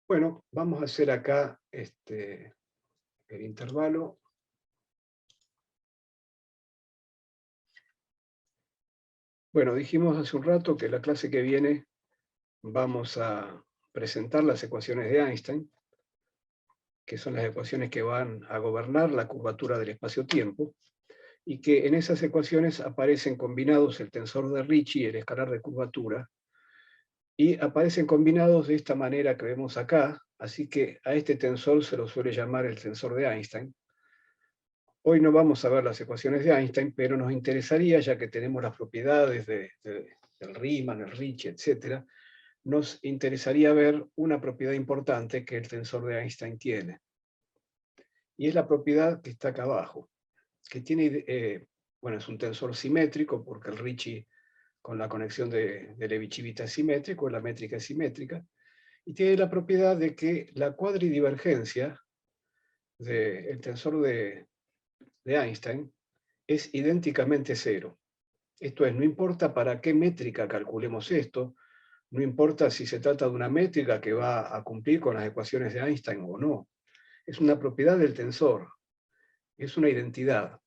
Bueno, vamos a hacer acá el intervalo. Bueno, dijimos hace un rato que la clase que viene vamos a presentar las ecuaciones de Einstein, que son las ecuaciones que van a gobernar la curvatura del espacio-tiempo, y que en esas ecuaciones aparecen combinados el tensor de Ricci y el escalar de curvatura, y aparecen combinados de esta manera que vemos acá, así que a este tensor se lo suele llamar el tensor de Einstein. Hoy no vamos a ver las ecuaciones de Einstein, pero nos interesaría, ya que tenemos las propiedades del Riemann, el Ricci, etc., nos interesaría ver una propiedad importante que el tensor de Einstein tiene. Y es la propiedad que está acá abajo, que tiene, bueno, es un tensor simétrico, porque el Ricci con la conexión de Levi-Civita es simétrico, la métrica es simétrica, y tiene la propiedad de que la cuadridivergencia del tensor de Einstein es idénticamente cero. Esto es, no importa para qué métrica calculemos esto, no importa si se trata de una métrica que va a cumplir con las ecuaciones de Einstein o no. Es una propiedad del tensor, es una identidad.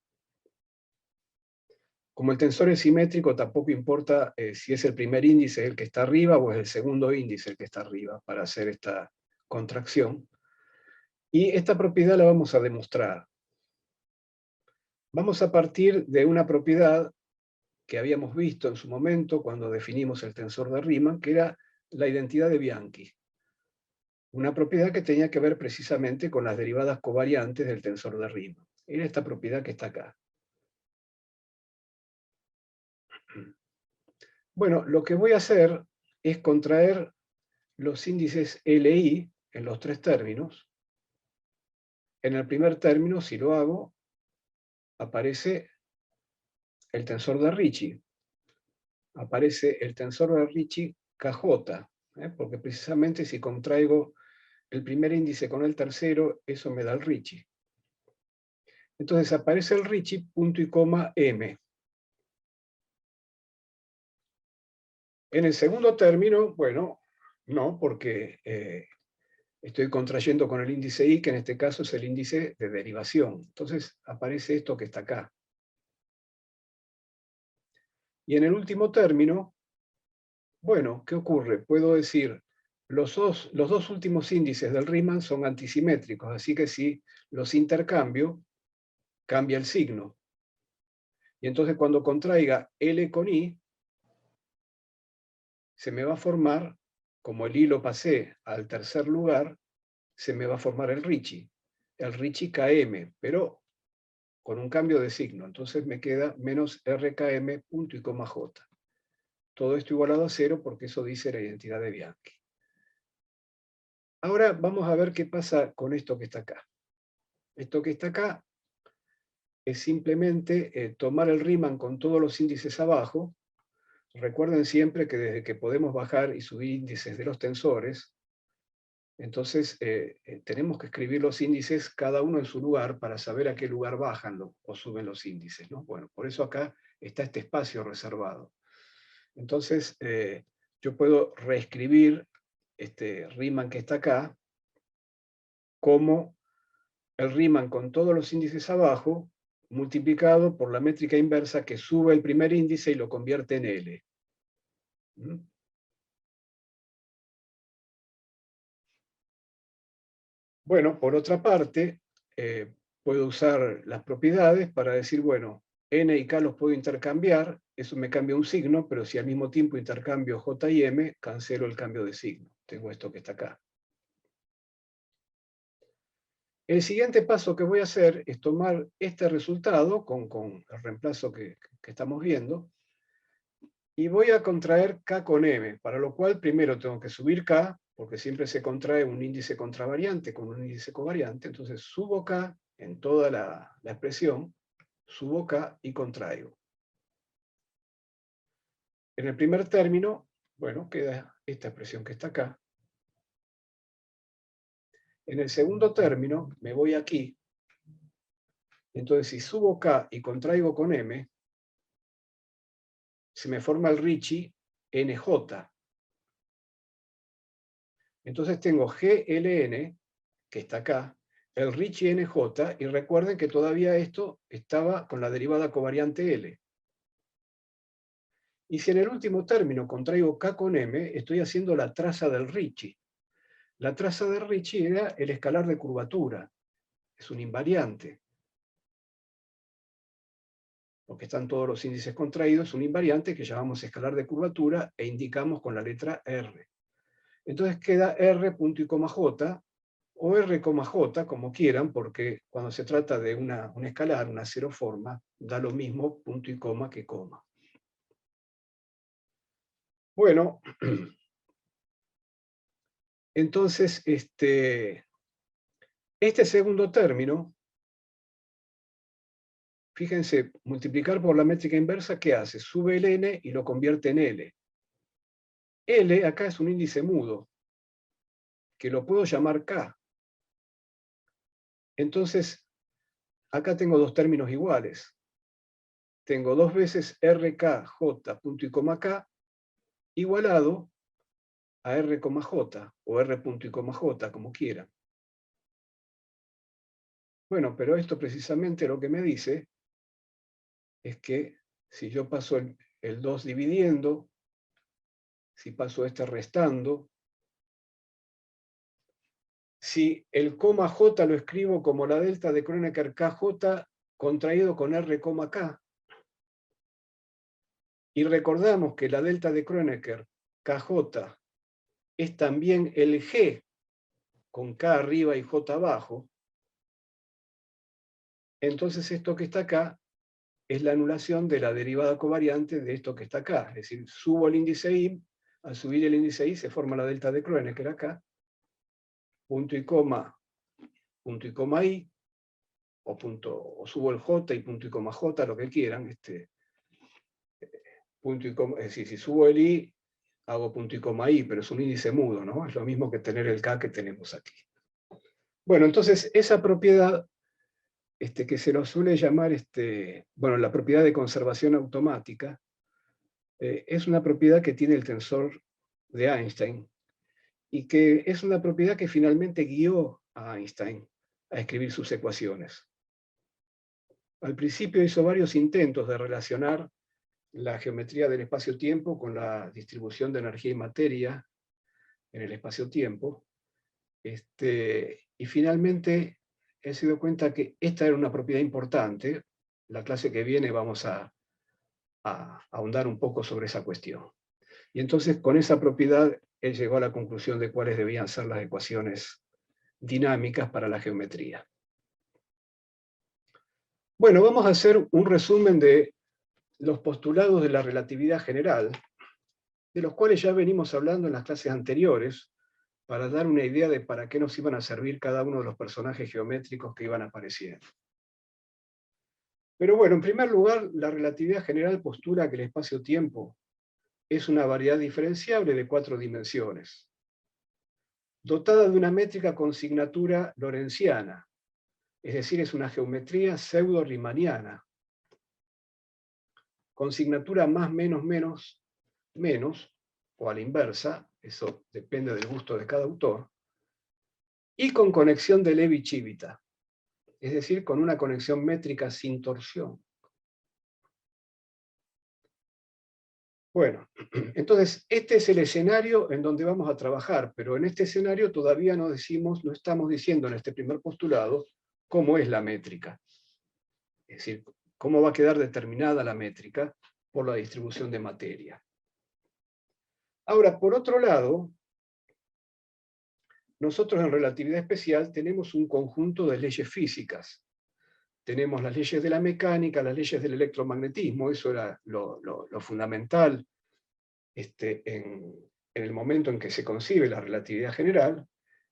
Como el tensor es simétrico, tampoco importa si es el primer índice el que está arriba o es el segundo índice el que está arriba para hacer esta contracción. Y esta propiedad la vamos a demostrar. Vamos a partir de una propiedad que habíamos visto en su momento cuando definimos el tensor de Riemann, que era la identidad de Bianchi. Una propiedad que tenía que ver precisamente con las derivadas covariantes del tensor de Riemann. Era esta propiedad que está acá. Bueno, lo que voy a hacer es contraer los índices LI en los tres términos. En el primer término, si lo hago, aparece el tensor de Ricci. Aparece el tensor de Ricci KJ, porque precisamente si contraigo el primer índice con el tercero, eso me da el Ricci. Entonces aparece el Ricci, punto y coma, M. En el segundo término, bueno, no, porque estoy contrayendo con el índice I, que en este caso es el índice de derivación. Entonces aparece esto que está acá. Y en el último término, bueno, ¿qué ocurre? Puedo decir, los dos últimos índices del Riemann son antisimétricos, así que si los intercambio, cambia el signo. Y entonces cuando contraiga L con I, se me va a formar, como el I lo pasé al tercer lugar, se me va a formar el Ricci KM, pero con un cambio de signo. Entonces me queda menos RKM, punto y coma J. Todo esto igualado a 0 porque eso dice la identidad de Bianchi. Ahora vamos a ver qué pasa con esto que está acá. Esto que está acá es simplemente tomar el Riemann con todos los índices abajo. Recuerden siempre que desde que podemos bajar y subir índices de los tensores, entonces tenemos que escribir los índices cada uno en su lugar para saber a qué lugar bajan o suben los índices, ¿no? Bueno, por eso acá está este espacio reservado. Entonces yo puedo reescribir este Riemann que está acá como el Riemann con todos los índices abajo, multiplicado por la métrica inversa que sube el primer índice y lo convierte en L. ¿Mm? Bueno, por otra parte, puedo usar las propiedades para decir, bueno, N y K los puedo intercambiar, eso me cambia un signo, pero si al mismo tiempo intercambio J y M, cancelo el cambio de signo. Tengo esto que está acá. El siguiente paso que voy a hacer es tomar este resultado con el reemplazo que estamos viendo y voy a contraer K con M, para lo cual primero tengo que subir K, porque siempre se contrae un índice contravariante con un índice covariante, entonces subo K en toda la expresión, subo K y contraigo. En el primer término, bueno, queda esta expresión que está acá. En el segundo término, me voy aquí. Entonces, si subo K y contraigo con M, se me forma el Ricci NJ. Entonces tengo GLN, que está acá, el Ricci NJ, y recuerden que todavía esto estaba con la derivada covariante L. Y si en el último término contraigo K con M, estoy haciendo la traza del Ricci. La traza del Ricci era el escalar de curvatura. Es un invariante. Porque están todos los índices contraídos, un invariante que llamamos escalar de curvatura e indicamos con la letra R. Entonces queda R, punto y coma J, o R, J, como quieran, porque cuando se trata de un escalar, una cero forma, da lo mismo punto y coma que coma. Bueno, entonces este segundo término, fíjense, multiplicar por la métrica inversa, ¿qué hace? Sube el n y lo convierte en L. L acá es un índice mudo, que lo puedo llamar K. Entonces, acá tengo dos términos iguales. Tengo dos veces RKJ, punto y coma K, igualado a R, J, o R, punto y coma J, como quieran. Bueno, pero esto precisamente lo que me dice es que si yo paso el 2 dividiendo, si paso este restando, si el coma J lo escribo como la delta de Kronecker KJ contraído con R, K, y recordamos que la delta de Kronecker KJ es también el G con K arriba y J abajo, entonces esto que está acá es la anulación de la derivada covariante de esto que está acá. Es decir, subo el índice I, al subir el índice I se forma la delta de Kronecker acá, punto y coma I, o subo el J y punto y coma J, lo que quieran, punto y coma, es decir, si subo el I hago punto y coma ahí, pero es un índice mudo, ¿no? Es lo mismo que tener el K que tenemos aquí. Bueno, entonces esa propiedad que se nos suele llamar, bueno, la propiedad de conservación automática, es una propiedad que tiene el tensor de Einstein, y que es una propiedad que finalmente guió a Einstein a escribir sus ecuaciones. Al principio hizo varios intentos de relacionar la geometría del espacio-tiempo con la distribución de energía y materia en el espacio-tiempo, y finalmente él se dio cuenta que esta era una propiedad importante. La clase que viene vamos a ahondar un poco sobre esa cuestión. Y entonces con esa propiedad él llegó a la conclusión de cuáles debían ser las ecuaciones dinámicas para la geometría. Bueno, vamos a hacer un resumen de los postulados de la relatividad general, de los cuales ya venimos hablando en las clases anteriores, para dar una idea de para qué nos iban a servir cada uno de los personajes geométricos que iban apareciendo. Pero bueno, en primer lugar, la relatividad general postula que el espacio-tiempo es una variedad diferenciable de 4 dimensiones, dotada de una métrica con signatura lorentziana, es decir, es una geometría pseudo-riemanniana, con signatura más, menos, menos, menos, o a la inversa, eso depende del gusto de cada autor, y con conexión de Levi-Civita, es decir, con una conexión métrica sin torsión. Bueno, entonces este es el escenario en donde vamos a trabajar, pero en este escenario todavía no estamos diciendo en este primer postulado cómo es la métrica. Es decir, cómo va a quedar determinada la métrica por la distribución de materia. Ahora, por otro lado, nosotros en relatividad especial tenemos un conjunto de leyes físicas. Tenemos las leyes de la mecánica, las leyes del electromagnetismo, eso era lo fundamental en el momento en que se concibe la relatividad general,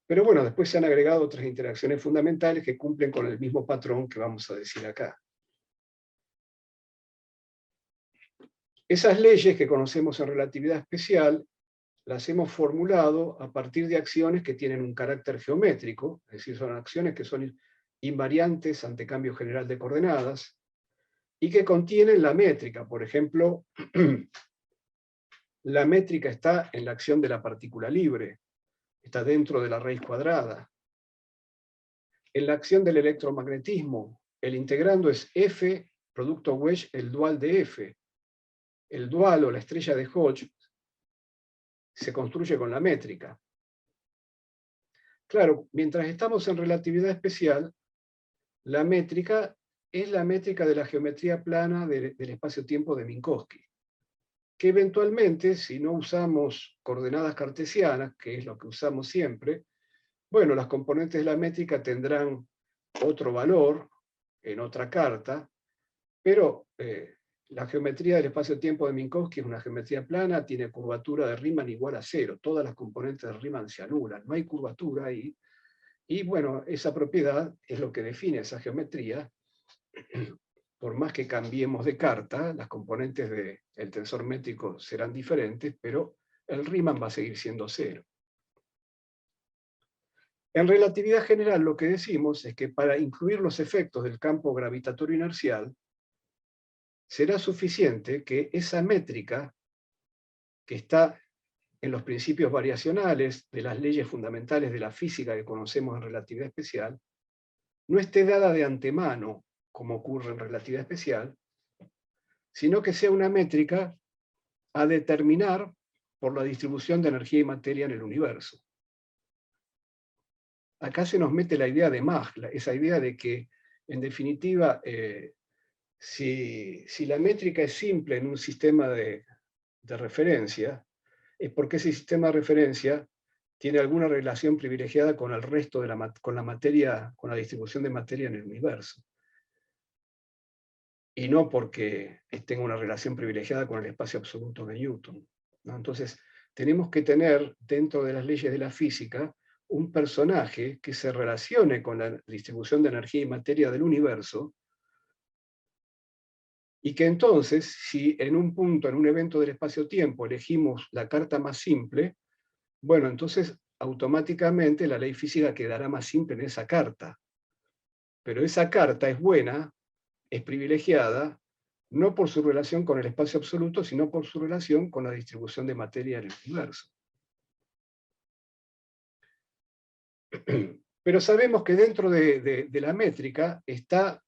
pero bueno, después se han agregado otras interacciones fundamentales que cumplen con el mismo patrón que vamos a decir acá. Esas leyes que conocemos en relatividad especial las hemos formulado a partir de acciones que tienen un carácter geométrico, es decir, son acciones que son invariantes ante cambio general de coordenadas, y que contienen la métrica. Por ejemplo, la métrica está en la acción de la partícula libre, está dentro de la raíz cuadrada. En la acción del electromagnetismo, el integrando es F, producto Wedge, el dual de F. El dual o la estrella de Hodge se construye con la métrica. Claro, mientras estamos en relatividad especial, la métrica es la métrica de la geometría plana del espacio-tiempo de Minkowski, que eventualmente, si no usamos coordenadas cartesianas, que es lo que usamos siempre, bueno, las componentes de la métrica tendrán otro valor en otra carta, pero la geometría del espacio-tiempo de Minkowski es una geometría plana, tiene curvatura de Riemann igual a 0, todas las componentes de Riemann se anulan, no hay curvatura ahí, y bueno, esa propiedad es lo que define esa geometría. Por más que cambiemos de carta, las componentes del tensor métrico serán diferentes, pero el Riemann va a seguir siendo 0. En relatividad general lo que decimos es que para incluir los efectos del campo gravitatorio inercial, será suficiente que esa métrica, que está en los principios variacionales de las leyes fundamentales de la física que conocemos en relatividad especial, no esté dada de antemano, como ocurre en relatividad especial, sino que sea una métrica a determinar por la distribución de energía y materia en el universo. Acá se nos mete la idea de Mach, esa idea de que, en definitiva, si la métrica es simple en un sistema de referencia, es porque ese sistema de referencia tiene alguna relación privilegiada con el resto de con la materia, con la distribución de materia en el universo. Y no porque tenga una relación privilegiada con el espacio absoluto de Newton, ¿no? Entonces, tenemos que tener dentro de las leyes de la física un personaje que se relacione con la distribución de energía y materia del universo Y que entonces, si en un punto, en un evento del espacio-tiempo, elegimos la carta más simple, bueno, entonces automáticamente la ley física quedará más simple en esa carta. Pero esa carta es buena, es privilegiada, no por su relación con el espacio absoluto, sino por su relación con la distribución de materia en el universo. Pero sabemos que dentro de la métrica están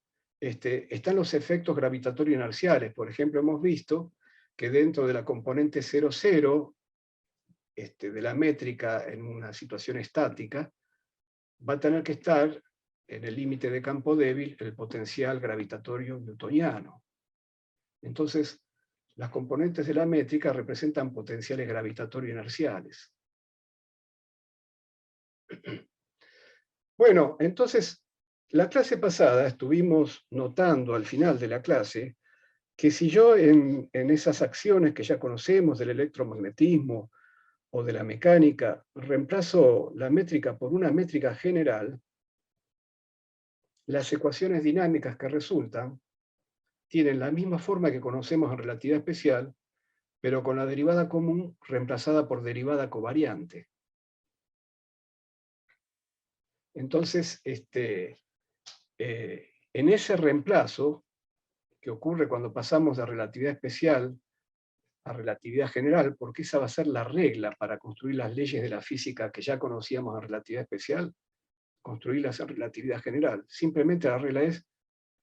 los efectos gravitatorios inerciales. Por ejemplo, hemos visto que dentro de la componente 0,0 de la métrica en una situación estática, va a tener que estar en el límite de campo débil el potencial gravitatorio newtoniano. Entonces, las componentes de la métrica representan potenciales gravitatorios inerciales. Bueno, entonces, la clase pasada estuvimos notando al final de la clase que si yo en esas acciones que ya conocemos del electromagnetismo o de la mecánica, reemplazo la métrica por una métrica general, las ecuaciones dinámicas que resultan tienen la misma forma que conocemos en relatividad especial, pero con la derivada común reemplazada por derivada covariante. Entonces, en ese reemplazo, que ocurre cuando pasamos de relatividad especial a relatividad general, porque esa va a ser la regla para construir las leyes de la física que ya conocíamos en relatividad especial, construirlas en relatividad general. Simplemente la regla es,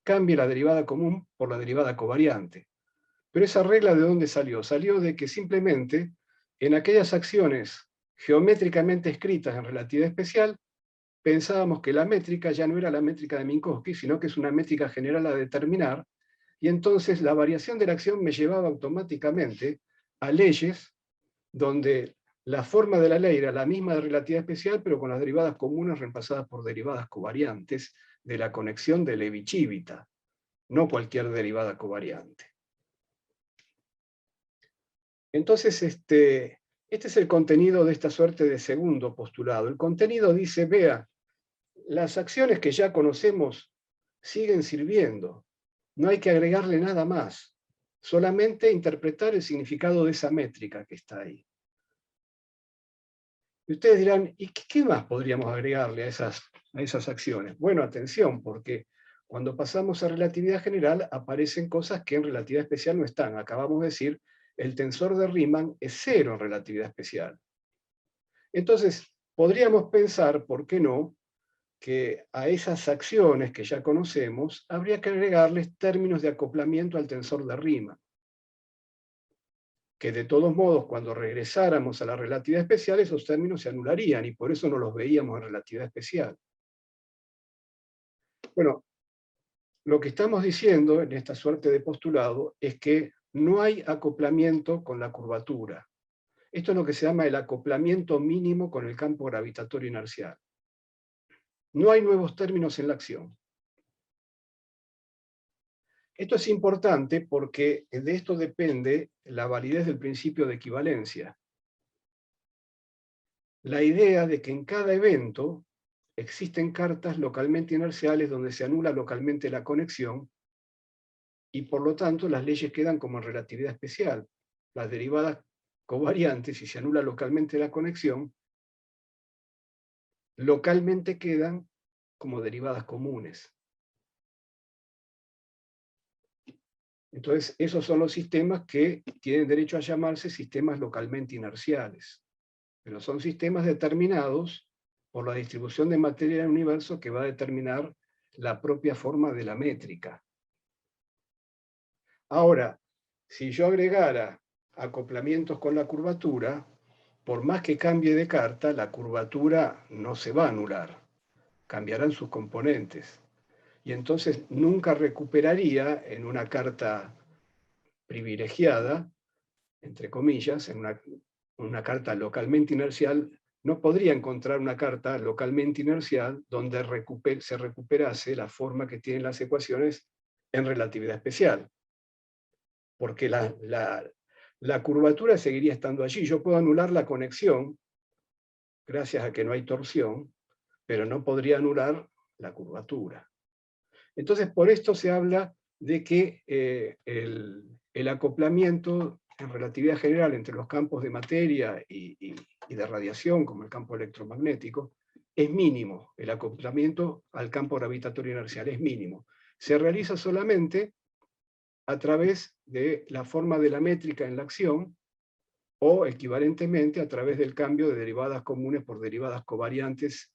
cambie la derivada común por la derivada covariante. Pero esa regla, ¿de dónde salió? Salió de que simplemente en aquellas acciones geométricamente escritas en relatividad especial, pensábamos que la métrica ya no era la métrica de Minkowski, sino que es una métrica general a determinar, y entonces la variación de la acción me llevaba automáticamente a leyes donde la forma de la ley era la misma de relatividad especial, pero con las derivadas comunes reemplazadas por derivadas covariantes de la conexión de Levi-Civita, no cualquier derivada covariante. Entonces, este es el contenido de esta suerte de segundo postulado. El contenido dice, vea, las acciones que ya conocemos siguen sirviendo. No hay que agregarle nada más. Solamente interpretar el significado de esa métrica que está ahí. Y ustedes dirán, ¿y qué más podríamos agregarle a esas acciones? Bueno, atención, porque cuando pasamos a relatividad general aparecen cosas que en relatividad especial no están. Acabamos de decir, el tensor de Riemann es cero en relatividad especial. Entonces, podríamos pensar, ¿por qué no?, que a esas acciones que ya conocemos habría que agregarles términos de acoplamiento al tensor de Riemann, que de todos modos cuando regresáramos a la relatividad especial esos términos se anularían y por eso no los veíamos en relatividad especial. Bueno, lo que estamos diciendo en esta suerte de postulado es que no hay acoplamiento con la curvatura. Esto es lo que se llama el acoplamiento mínimo con el campo gravitatorio inercial. No hay nuevos términos en la acción. Esto es importante porque de esto depende la validez del principio de equivalencia. La idea de que en cada evento existen cartas localmente inerciales donde se anula localmente la conexión y por lo tanto las leyes quedan como en relatividad especial. Las derivadas covariantes, si se anula localmente la conexión, localmente quedan como derivadas comunes. Entonces, esos son los sistemas que tienen derecho a llamarse sistemas localmente inerciales. Pero son sistemas determinados por la distribución de materia en el universo que va a determinar la propia forma de la métrica. Ahora, si yo agregara acoplamientos con la curvatura, por más que cambie de carta, la curvatura no se va a anular. Cambiarán sus componentes. Y entonces nunca recuperaría en una carta privilegiada, entre comillas, en una carta localmente inercial, no podría encontrar una carta localmente inercial donde se recuperase la forma que tienen las ecuaciones en relatividad especial. Porque la curvatura seguiría estando allí. Yo puedo anular la conexión, gracias a que no hay torsión, pero no podría anular la curvatura. Entonces, por esto se habla de que el acoplamiento en relatividad general entre los campos de materia y de radiación, como el campo electromagnético, es mínimo. El acoplamiento al campo gravitatorio inercial es mínimo. Se realiza solamente a través de la forma de la métrica en la acción, o equivalentemente a través del cambio de derivadas comunes por derivadas covariantes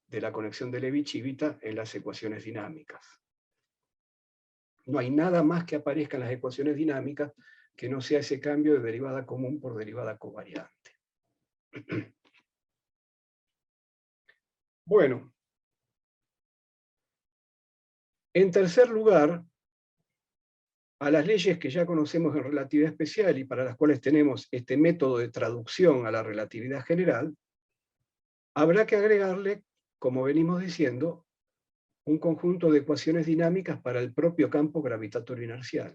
de la conexión de Levi-Civita en las ecuaciones dinámicas. No hay nada más que aparezca en las ecuaciones dinámicas que no sea ese cambio de derivada común por derivada covariante. Bueno, en tercer lugar, a las leyes que ya conocemos en relatividad especial y para las cuales tenemos este método de traducción a la relatividad general, habrá que agregarle, como venimos diciendo, un conjunto de ecuaciones dinámicas para el propio campo gravitatorio inercial.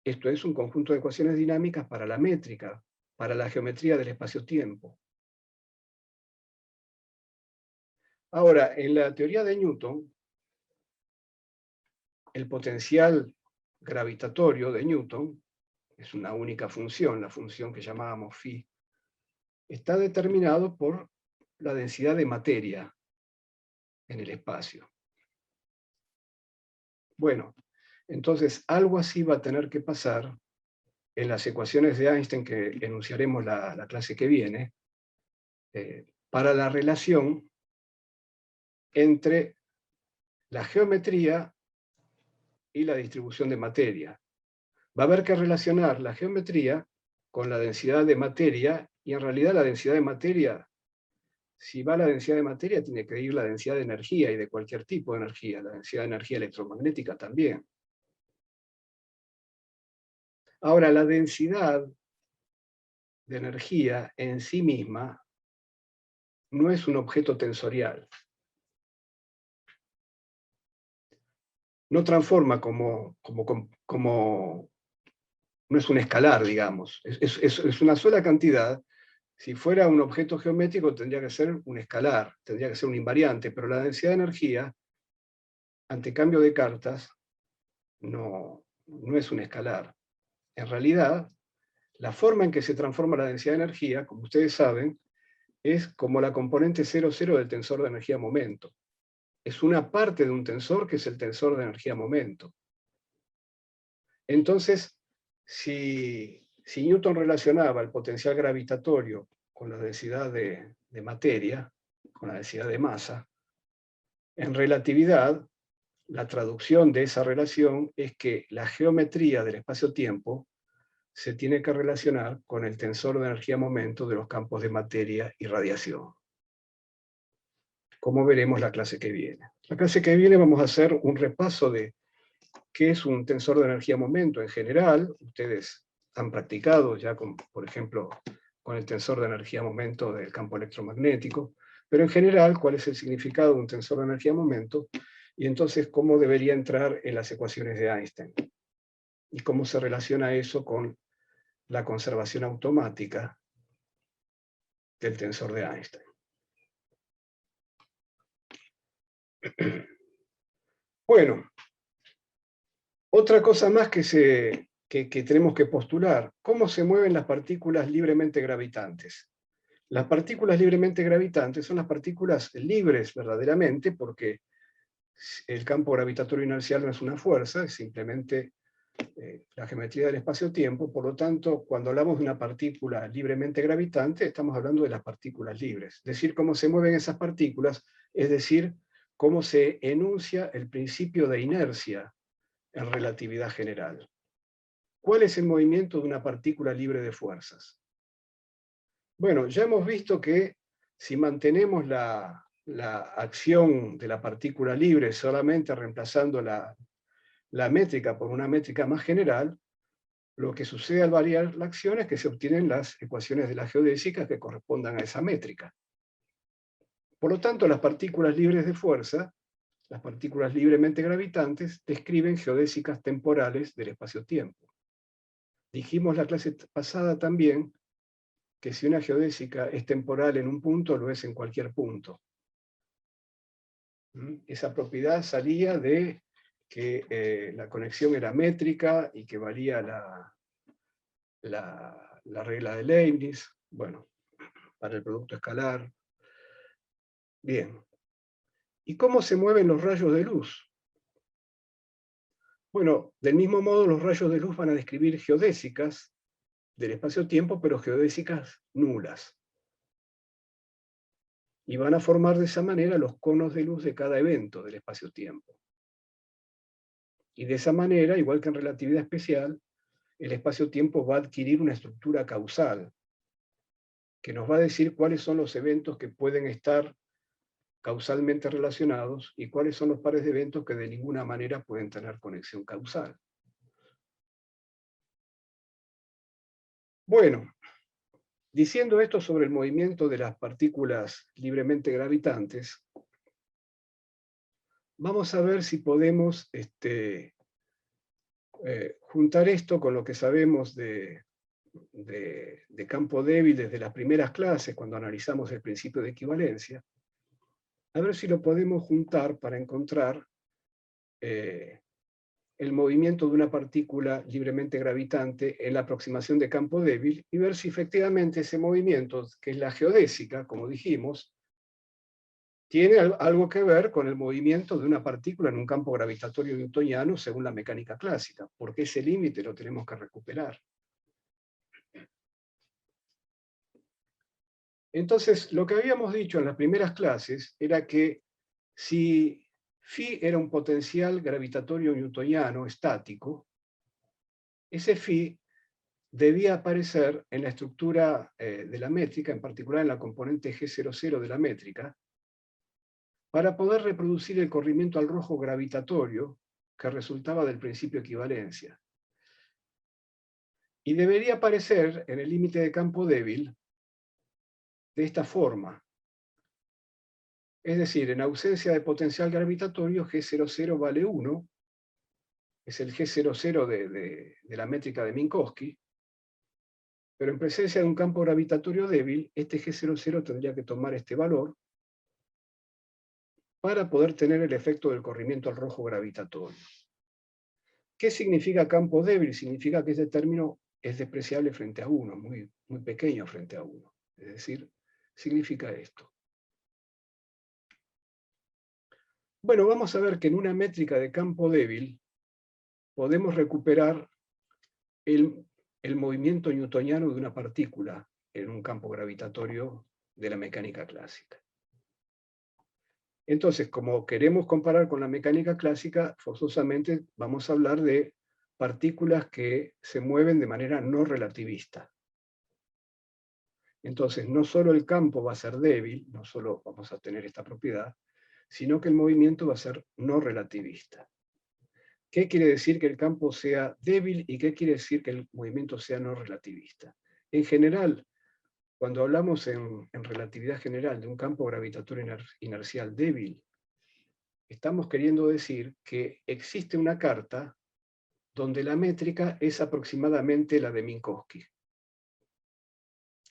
Esto es un conjunto de ecuaciones dinámicas para la métrica, para la geometría del espacio-tiempo. Ahora, en la teoría de Newton, el potencial gravitatorio de Newton es una única función, la función que llamábamos phi, está determinado por la densidad de materia en el espacio. Bueno, entonces algo así va a tener que pasar en las ecuaciones de Einstein que enunciaremos la clase que viene, para la relación entre la geometría y la distribución de materia. Va a haber que relacionar la geometría con la densidad de materia, y en realidad la densidad de materia, si va la densidad de materia, tiene que ir la densidad de energía, y de cualquier tipo de energía, la densidad de energía electromagnética también. Ahora, la densidad de energía en sí misma no es un objeto tensorial. No transforma no es un escalar, digamos. Es una sola cantidad. Si fuera un objeto geométrico tendría que ser un escalar, tendría que ser un invariante, pero la densidad de energía, ante cambio de cartas, no es un escalar. En realidad, la forma en que se transforma la densidad de energía, como ustedes saben, es como la componente 0,0 del tensor de energía-momento. Es una parte de un tensor que es el tensor de energía-momento. Entonces, si Newton relacionaba el potencial gravitatorio con la densidad de materia, con la densidad de masa, en relatividad, la traducción de esa relación es que la geometría del espacio-tiempo se tiene que relacionar con el tensor de energía-momento de los campos de materia y radiación, como veremos la clase que viene. La clase que viene vamos a hacer un repaso de qué es un tensor de energía-momento en general. Ustedes han practicado ya, por ejemplo, con el tensor de energía-momento del campo electromagnético, pero en general, cuál es el significado de un tensor de energía-momento, y entonces cómo debería entrar en las ecuaciones de Einstein, y cómo se relaciona eso con la conservación automática del tensor de Einstein. Bueno, otra cosa más que tenemos que postular: ¿cómo se mueven las partículas libremente gravitantes? Las partículas libremente gravitantes son las partículas libres verdaderamente, porque el campo gravitatorio inercial no es una fuerza, es simplemente la geometría del espacio-tiempo. Por lo tanto, cuando hablamos de una partícula libremente gravitante, estamos hablando de las partículas libres. Decir cómo se mueven esas partículas es decir cómo se enuncia el principio de inercia en relatividad general. ¿Cuál es el movimiento de una partícula libre de fuerzas? Bueno, ya hemos visto que si mantenemos la acción de la partícula libre solamente reemplazando la métrica por una métrica más general, lo que sucede al variar la acción es que se obtienen las ecuaciones de la geodésica que correspondan a esa métrica. Por lo tanto, las partículas libres de fuerza, las partículas libremente gravitantes, describen geodésicas temporales del espacio-tiempo. Dijimos la clase pasada también que si una geodésica es temporal en un punto, lo es en cualquier punto. Esa propiedad salía de que la conexión era métrica y que valía la regla de Leibniz, bueno, para el producto escalar. Bien. ¿Y cómo se mueven los rayos de luz? Bueno, del mismo modo los rayos de luz van a describir geodésicas del espacio-tiempo, pero geodésicas nulas. Y van a formar de esa manera los conos de luz de cada evento del espacio-tiempo. Y de esa manera, igual que en relatividad especial, el espacio-tiempo va a adquirir una estructura causal, que nos va a decir cuáles son los eventos que pueden estar causalmente relacionados y cuáles son los pares de eventos que de ninguna manera pueden tener conexión causal. Bueno, diciendo esto sobre el movimiento de las partículas libremente gravitantes, vamos a ver si podemos juntar esto con lo que sabemos de campo débil desde las primeras clases, cuando analizamos el principio de equivalencia, a ver si lo podemos juntar para encontrar el movimiento de una partícula libremente gravitante en la aproximación de campo débil y ver si efectivamente ese movimiento, que es la geodésica, como dijimos, tiene algo que ver con el movimiento de una partícula en un campo gravitatorio newtoniano según la mecánica clásica, porque ese límite lo tenemos que recuperar. Entonces, lo que habíamos dicho en las primeras clases era que si Φ era un potencial gravitatorio newtoniano estático, ese Φ debía aparecer en la estructura de la métrica, en particular en la componente G00 de la métrica, para poder reproducir el corrimiento al rojo gravitatorio que resultaba del principio de equivalencia. Y debería aparecer en el límite de campo débil de esta forma. Es decir, en ausencia de potencial gravitatorio, G00 vale 1, es el G00 de la métrica de Minkowski, pero en presencia de un campo gravitatorio débil, este G00 tendría que tomar este valor para poder tener el efecto del corrimiento al rojo gravitatorio. ¿Qué significa campo débil? Significa que este término es despreciable frente a 1, muy, muy pequeño frente a 1. Es decir, significa esto. Bueno, vamos a ver que en una métrica de campo débil podemos recuperar el movimiento newtoniano de una partícula en un campo gravitatorio de la mecánica clásica. Entonces, como queremos comparar con la mecánica clásica, forzosamente vamos a hablar de partículas que se mueven de manera no relativista. Entonces, no solo el campo va a ser débil, no solo vamos a tener esta propiedad, sino que el movimiento va a ser no relativista. ¿Qué quiere decir que el campo sea débil y qué quiere decir que el movimiento sea no relativista? En general, cuando hablamos en relatividad general de un campo gravitatorio inercial débil, estamos queriendo decir que existe una carta donde la métrica es aproximadamente la de Minkowski,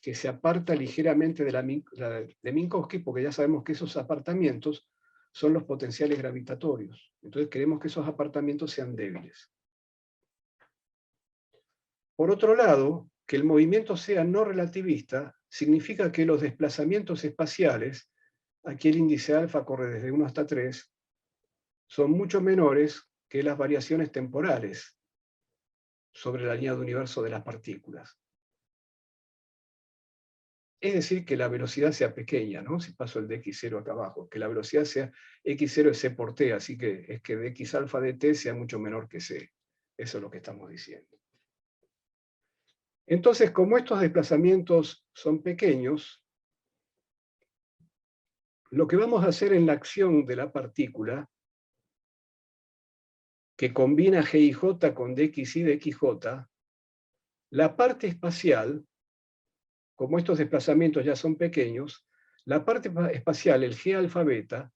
que se aparta ligeramente de la de Minkowski, porque ya sabemos que esos apartamientos son los potenciales gravitatorios. Entonces queremos que esos apartamientos sean débiles. Por otro lado, que el movimiento sea no relativista significa que los desplazamientos espaciales, aquí el índice alfa corre desde 1 hasta 3, son mucho menores que las variaciones temporales sobre la línea de universo de las partículas. Es decir, que la velocidad sea pequeña, ¿no? Si paso el de x0 acá abajo, que la velocidad sea x0 es c por t, así que es que de x alfa de t sea mucho menor que c. Eso es lo que estamos diciendo. Entonces, como estos desplazamientos son pequeños, lo que vamos a hacer en la acción de la partícula, que combina g y j con dx y dxj, la parte espacial, como estos desplazamientos ya son pequeños, la parte espacial, el g alfa beta,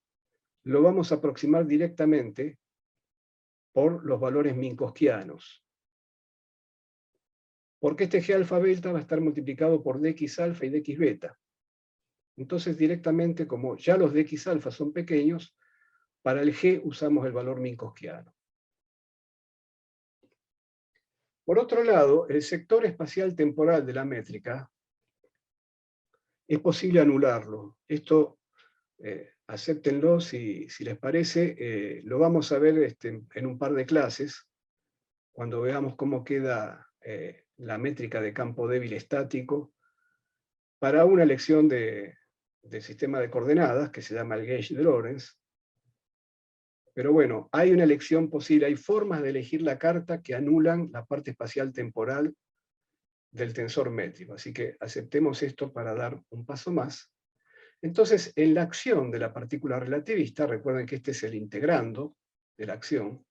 lo vamos a aproximar directamente por los valores minkowskianos. Porque este g alfa beta va a estar multiplicado por dx alfa y dx beta. Entonces directamente, como ya los dx alfa son pequeños, para el g usamos el valor minkowskiano. Por otro lado, el sector espacial temporal de la métrica es posible anularlo. Esto, acéptenlo si les parece, lo vamos a ver en un par de clases, cuando veamos cómo queda la métrica de campo débil estático, para una lección de sistema de coordenadas, que se llama el gauge de Lorentz. Pero bueno, hay una elección posible, hay formas de elegir la carta que anulan la parte espacial temporal del tensor métrico. Así que aceptemos esto para dar un paso más. Entonces, en la acción de la partícula relativista, recuerden que este es el integrando de la acción.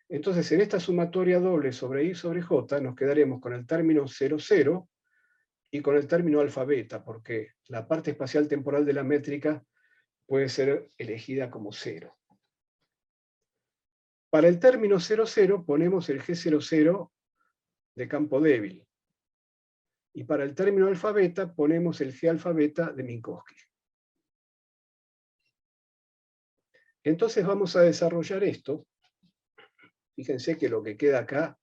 Entonces, en esta sumatoria doble sobre I sobre J, nos quedaremos con el término 0, 0 y con el término alfa beta, porque la parte espacial temporal de la métrica puede ser elegida como 0. Para el término 0, 0 ponemos el G00 de campo débil. Y para el término alfa beta ponemos el G alfa beta de Minkowski. Entonces vamos a desarrollar esto. Fíjense que lo que queda acá,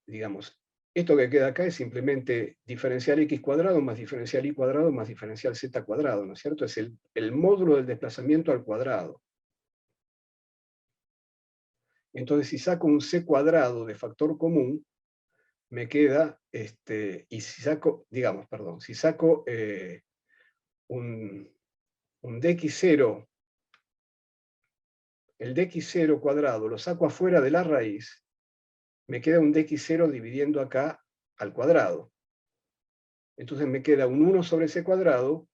digamos, esto que queda acá es simplemente diferencial x cuadrado más diferencial y cuadrado más diferencial z cuadrado, ¿no es cierto? Es el módulo del desplazamiento al cuadrado. Entonces, si saco un c cuadrado de factor común, me queda, y si saco, digamos, perdón, si saco un dx0, el dx0 cuadrado lo saco afuera de la raíz, me queda un dx0 dividiendo acá al cuadrado. Entonces me queda un 1 sobre c cuadrado,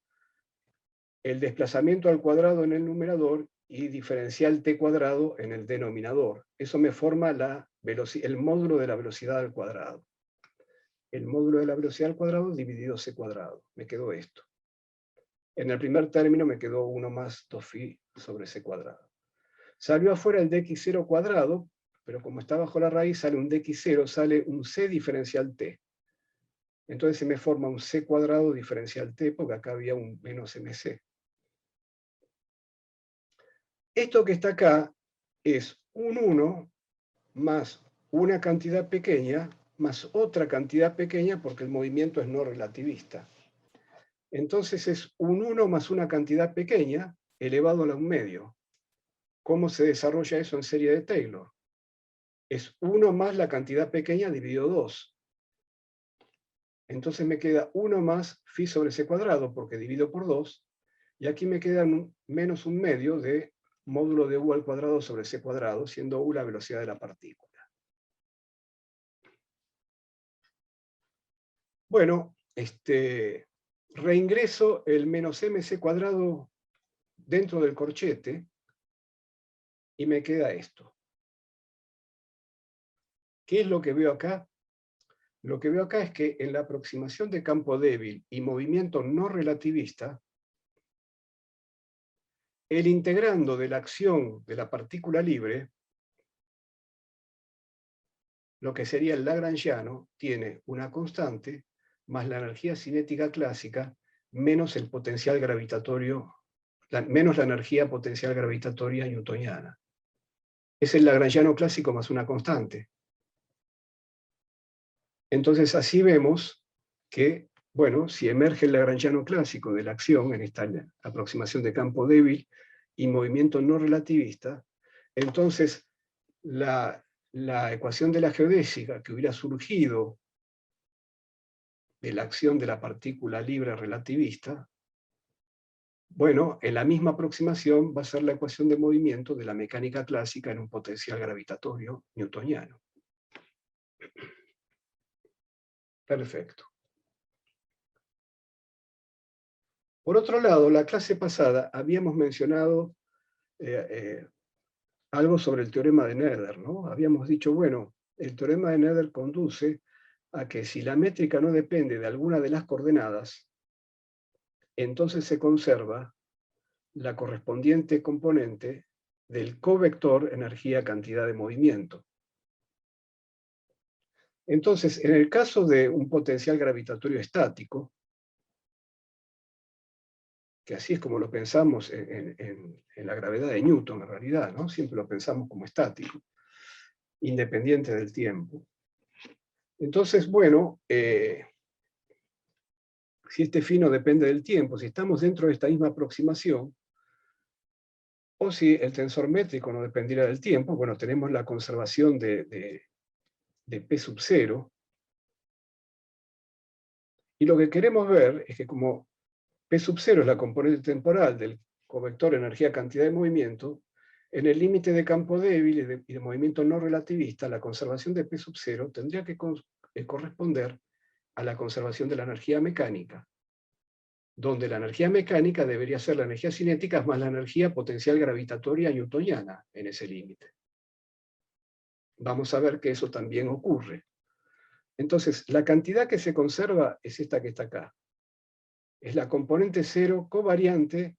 el desplazamiento al cuadrado en el numerador y diferencial t cuadrado en el denominador. Eso me forma el módulo de la velocidad al cuadrado. El módulo de la velocidad al cuadrado dividido c cuadrado. Me quedó esto. En el primer término me quedó 1 más 2phi sobre c cuadrado. Salió afuera el dx0 cuadrado, pero como está bajo la raíz, sale un dx0, sale un c diferencial t. Entonces se me forma un c cuadrado diferencial t, porque acá había un menos mc. Esto que está acá es un 1 más una cantidad pequeña, más otra cantidad pequeña, porque el movimiento es no relativista. Entonces es un 1 más una cantidad pequeña elevado a la 1/2. ¿Cómo se desarrolla eso en serie de Taylor? Es 1 más la cantidad pequeña dividido 2. Entonces me queda 1 más phi sobre c cuadrado, porque divido por 2, y aquí me queda menos 1/2 de módulo de u al cuadrado sobre c cuadrado, siendo u la velocidad de la partícula. Bueno, reingreso el menos mc cuadrado dentro del corchete, y me queda esto. ¿Qué es lo que veo acá? Lo que veo acá es que en la aproximación de campo débil y movimiento no relativista, el integrando de la acción de la partícula libre, lo que sería el lagrangiano, tiene una constante más la energía cinética clásica menos el potencial gravitatorio, menos la energía potencial gravitatoria newtoniana. Es el lagrangiano clásico más una constante. Entonces así vemos que, bueno, si emerge el lagrangiano clásico de la acción en esta aproximación de campo débil y movimiento no relativista, entonces la ecuación de la geodésica que hubiera surgido de la acción de la partícula libre relativista, bueno, en la misma aproximación va a ser la ecuación de movimiento de la mecánica clásica en un potencial gravitatorio newtoniano. Perfecto. Por otro lado, la clase pasada habíamos mencionado algo sobre el teorema de Noether, ¿no? Habíamos dicho, bueno, el teorema de Noether conduce a que si la métrica no depende de alguna de las coordenadas, entonces se conserva la correspondiente componente del covector energía-cantidad de movimiento. Entonces, en el caso de un potencial gravitatorio estático, que así es como lo pensamos en la gravedad de Newton, en realidad, ¿no? Siempre lo pensamos como estático, independiente del tiempo. Entonces, bueno, si este phi no depende del tiempo, si estamos dentro de esta misma aproximación, o si el tensor métrico no dependiera del tiempo, bueno, tenemos la conservación de P sub 0, y lo que queremos ver es que como P sub 0 es la componente temporal del covector energía-cantidad de movimiento, en el límite de campo débil y de movimiento no relativista, la conservación de P sub 0 tendría que corresponder a la conservación de la energía mecánica, donde la energía mecánica debería ser la energía cinética más la energía potencial gravitatoria newtoniana en ese límite. Vamos a ver que eso también ocurre. Entonces, la cantidad que se conserva es esta que está acá. Es la componente cero covariante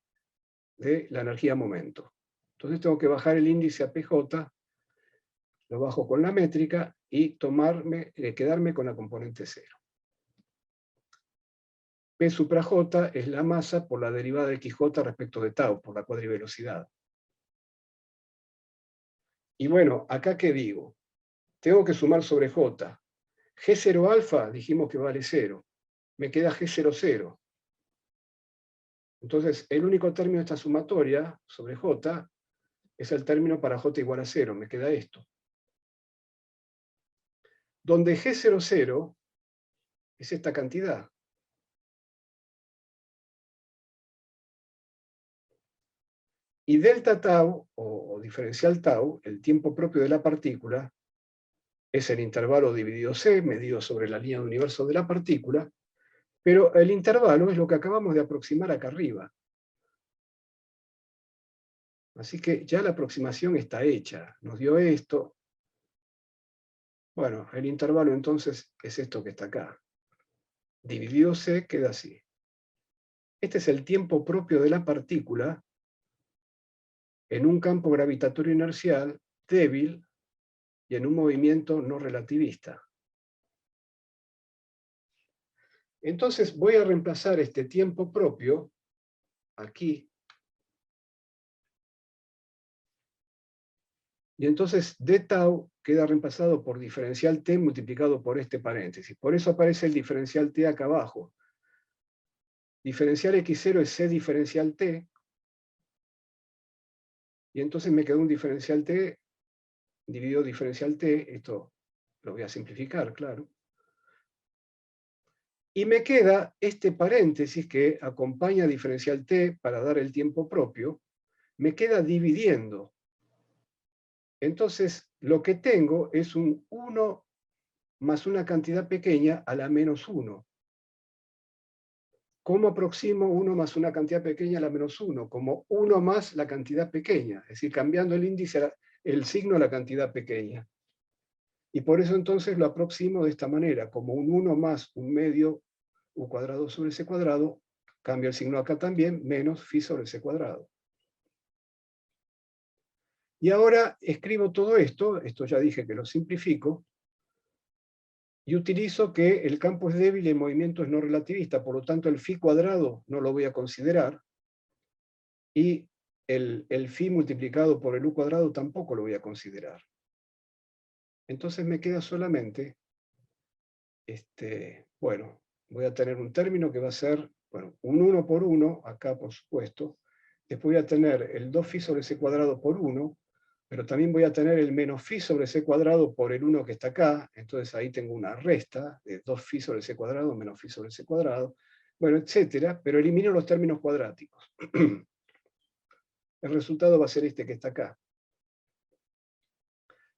de la energía momento. Entonces tengo que bajar el índice a PJ, lo bajo con la métrica y quedarme con la componente cero. P supra J es la masa por la derivada de XJ respecto de tau, por la cuadrivelocidad. Y bueno, acá ¿qué digo? Tengo que sumar sobre J. G0 alfa dijimos que vale 0. Me queda G00. Entonces, el único término de esta sumatoria sobre J es el término para J igual a 0. Me queda esto. Donde G00 es esta cantidad. Y delta tau, o diferencial tau, el tiempo propio de la partícula, es el intervalo dividido C, medido sobre la línea de universo de la partícula, pero el intervalo es lo que acabamos de aproximar acá arriba. Así que ya la aproximación está hecha, nos dio esto. Bueno, el intervalo entonces es esto que está acá. Dividido C queda así. Este es el tiempo propio de la partícula en un campo gravitatorio inercial débil y en un movimiento no relativista. Entonces voy a reemplazar este tiempo propio aquí. Y entonces d tau queda reemplazado por diferencial t multiplicado por este paréntesis. Por eso aparece el diferencial t acá abajo. Diferencial x0 es c diferencial t. Y entonces me quedó un diferencial t dividido diferencial t. Esto lo voy a simplificar, claro. Y me queda este paréntesis que acompaña diferencial t para dar el tiempo propio. Me queda dividiendo. Entonces, lo que tengo es un 1 más una cantidad pequeña a la menos 1. ¿Cómo aproximo 1 más una cantidad pequeña a la menos 1? Como 1 más la cantidad pequeña, es decir, cambiando el índice, el signo a la cantidad pequeña. Y por eso entonces lo aproximo de esta manera, como un 1 más un medio u cuadrado sobre c cuadrado, cambio el signo acá también, menos phi sobre c cuadrado. Y ahora escribo todo esto ya dije que lo simplifico, y utilizo que el campo es débil y el movimiento es no relativista, por lo tanto el phi cuadrado no lo voy a considerar, y el phi multiplicado por el u cuadrado tampoco lo voy a considerar. Entonces me queda solamente, bueno, voy a tener un término que va a ser, bueno, un 1 por 1, acá por supuesto, después voy a tener el 2 phi sobre c cuadrado por 1, pero también voy a tener el menos phi sobre c cuadrado por el 1 que está acá, entonces ahí tengo una resta de 2 phi sobre c cuadrado menos phi sobre c cuadrado, bueno, etcétera, pero elimino los términos cuadráticos. El resultado va a ser este que está acá.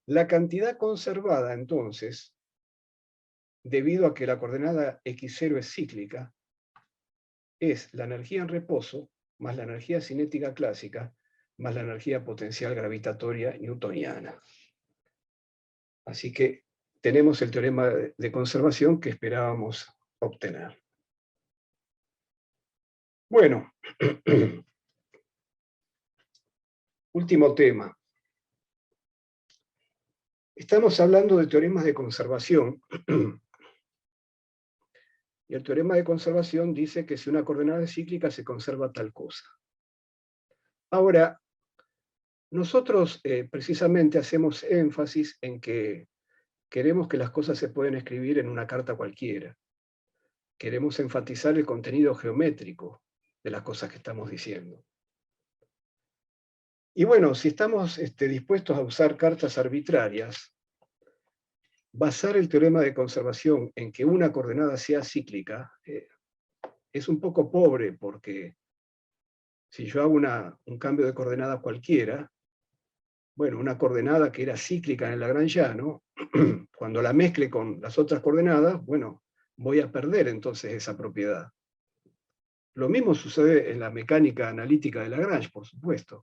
La cantidad conservada, entonces, debido a que la coordenada x0 es cíclica, es la energía en reposo más la energía cinética clásica más la energía potencial gravitatoria newtoniana. Así que tenemos el teorema de conservación que esperábamos obtener. Bueno, último tema. Estamos hablando de teoremas de conservación Y el teorema de conservación dice que si una coordenada es cíclica se conserva tal cosa. Ahora, nosotros precisamente hacemos énfasis en que queremos que las cosas se pueden escribir en una carta cualquiera. Queremos enfatizar el contenido geométrico de las cosas que estamos diciendo. Y bueno, si estamos dispuestos a usar cartas arbitrarias, basar el teorema de conservación en que una coordenada sea cíclica es un poco pobre, porque si yo hago un cambio de coordenada cualquiera, bueno, una coordenada que era cíclica en el lagrangiano, cuando la mezcle con las otras coordenadas, bueno, voy a perder entonces esa propiedad. Lo mismo sucede en la mecánica analítica de Lagrange, por supuesto,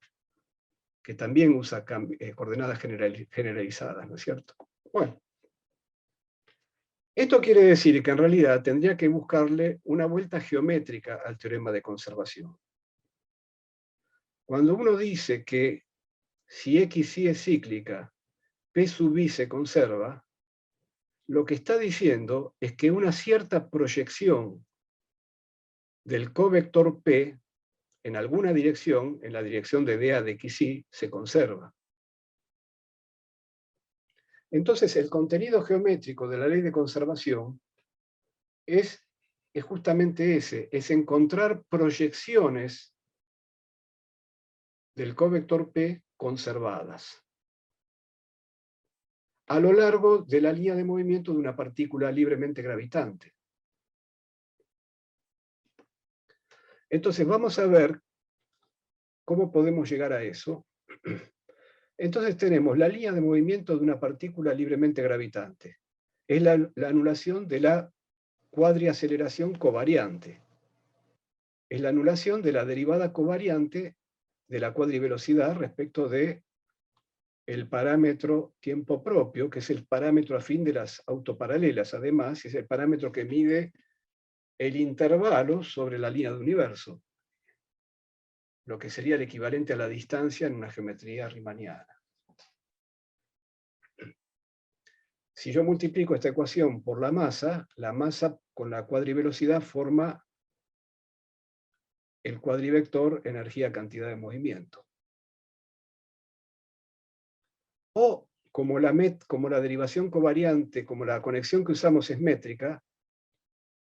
que también usa coordenadas generalizadas, ¿no es cierto? Bueno, esto quiere decir que en realidad tendría que buscarle una vuelta geométrica al teorema de conservación. Cuando uno dice que si XY es cíclica, P sub I se conserva, lo que está diciendo es que una cierta proyección del covector P en alguna dirección, en la dirección de dA de XY, se conserva. Entonces, el contenido geométrico de la ley de conservación es justamente ese, es encontrar proyecciones del covector P conservadas a lo largo de la línea de movimiento de una partícula libremente gravitante. Entonces, vamos a ver cómo podemos llegar a eso. Entonces tenemos la línea de movimiento de una partícula libremente gravitante. Es la anulación de la cuadriaceleración covariante. Es la anulación de la derivada covariante de la cuadrivelocidad respecto de el parámetro tiempo propio, que es el parámetro afín de las autoparalelas. Además, es el parámetro que mide el intervalo sobre la línea de universo, lo que sería el equivalente a la distancia en una geometría riemanniana. Si yo multiplico esta ecuación por la masa con la cuadrivelocidad forma el cuadrivector energía-cantidad de movimiento. O como la derivación covariante, como la conexión que usamos es métrica,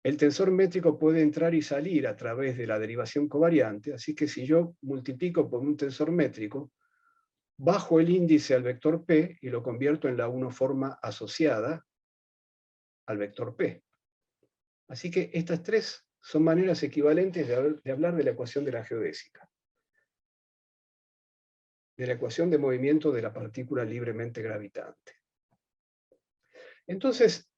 el tensor métrico puede entrar y salir a través de la derivación covariante, así que si yo multiplico por un tensor métrico, bajo el índice al vector P y lo convierto en la forma asociada al vector P. Así que estas tres son maneras equivalentes de hablar de la ecuación de la geodésica, de la ecuación de movimiento de la partícula libremente gravitante. Entonces,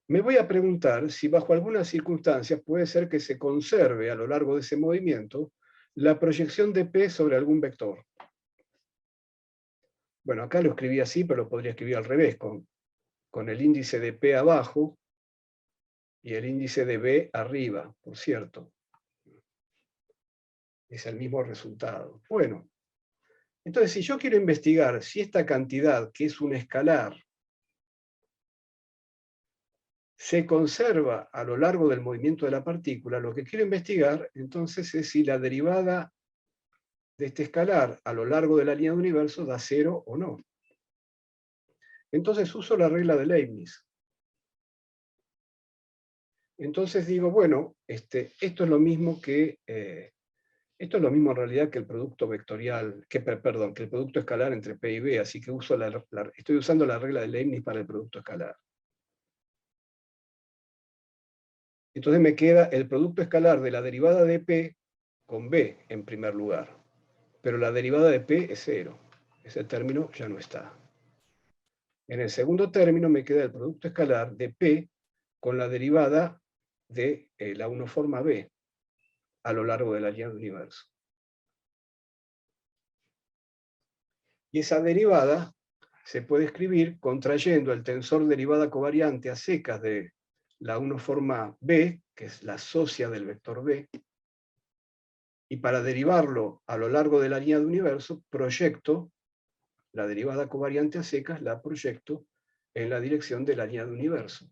me voy a preguntar si bajo algunas circunstancias puede ser que se conserve a lo largo de ese movimiento la proyección de P sobre algún vector. Bueno, acá lo escribí así, pero lo podría escribir al revés, con el índice de P abajo y el índice de B arriba, por cierto. Es el mismo resultado. Bueno, entonces si yo quiero investigar si esta cantidad, que es un escalar, se conserva a lo largo del movimiento de la partícula, lo que quiero investigar entonces es si la derivada de este escalar a lo largo de la línea de universo da cero o no. Entonces uso la regla de Leibniz. Entonces digo, bueno, esto es lo mismo que esto es lo mismo en realidad que el producto vectorial, perdón, que el producto escalar entre P y B, así que estoy usando la regla de Leibniz para el producto escalar. Entonces me queda el producto escalar de la derivada de P con B en primer lugar. Pero la derivada de P es cero. Ese término ya no está. En el segundo término me queda el producto escalar de P con la derivada de la forma B a lo largo de la línea del universo. Y esa derivada se puede escribir contrayendo el tensor derivada covariante a secas de la forma B, que es la socia del vector B, y para derivarlo a lo largo de la línea de universo, proyecto la derivada covariante a secas, la proyecto en la dirección de la línea de universo.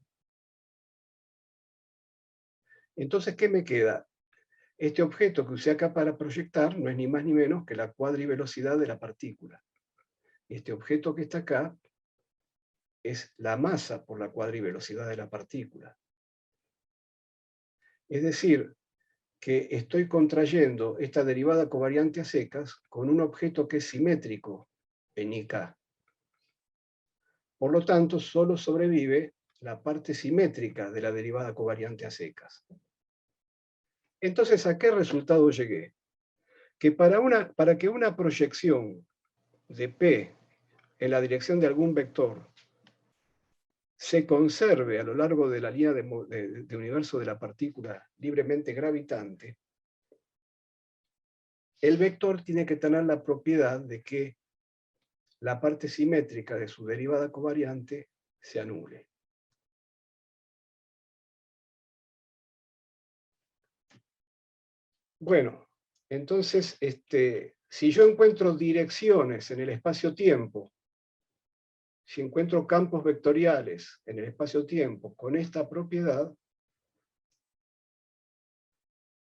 Entonces, ¿qué me queda? Este objeto que usé acá para proyectar no es ni más ni menos que la cuadrivelocidad de la partícula. Este objeto que está acá es la masa por la cuadrivelocidad de la partícula. Es decir, que estoy contrayendo esta derivada covariante a secas con un objeto que es simétrico en IK. Por lo tanto, solo sobrevive la parte simétrica de la derivada covariante a secas. Entonces, ¿a qué resultado llegué? Que para que una proyección de P en la dirección de algún vector se conserve a lo largo de la línea de universo de la partícula libremente gravitante, el vector tiene que tener la propiedad de que la parte simétrica de su derivada covariante se anule. Bueno, entonces, si yo encuentro direcciones en el espacio-tiempo, si encuentro campos vectoriales en el espacio-tiempo con esta propiedad,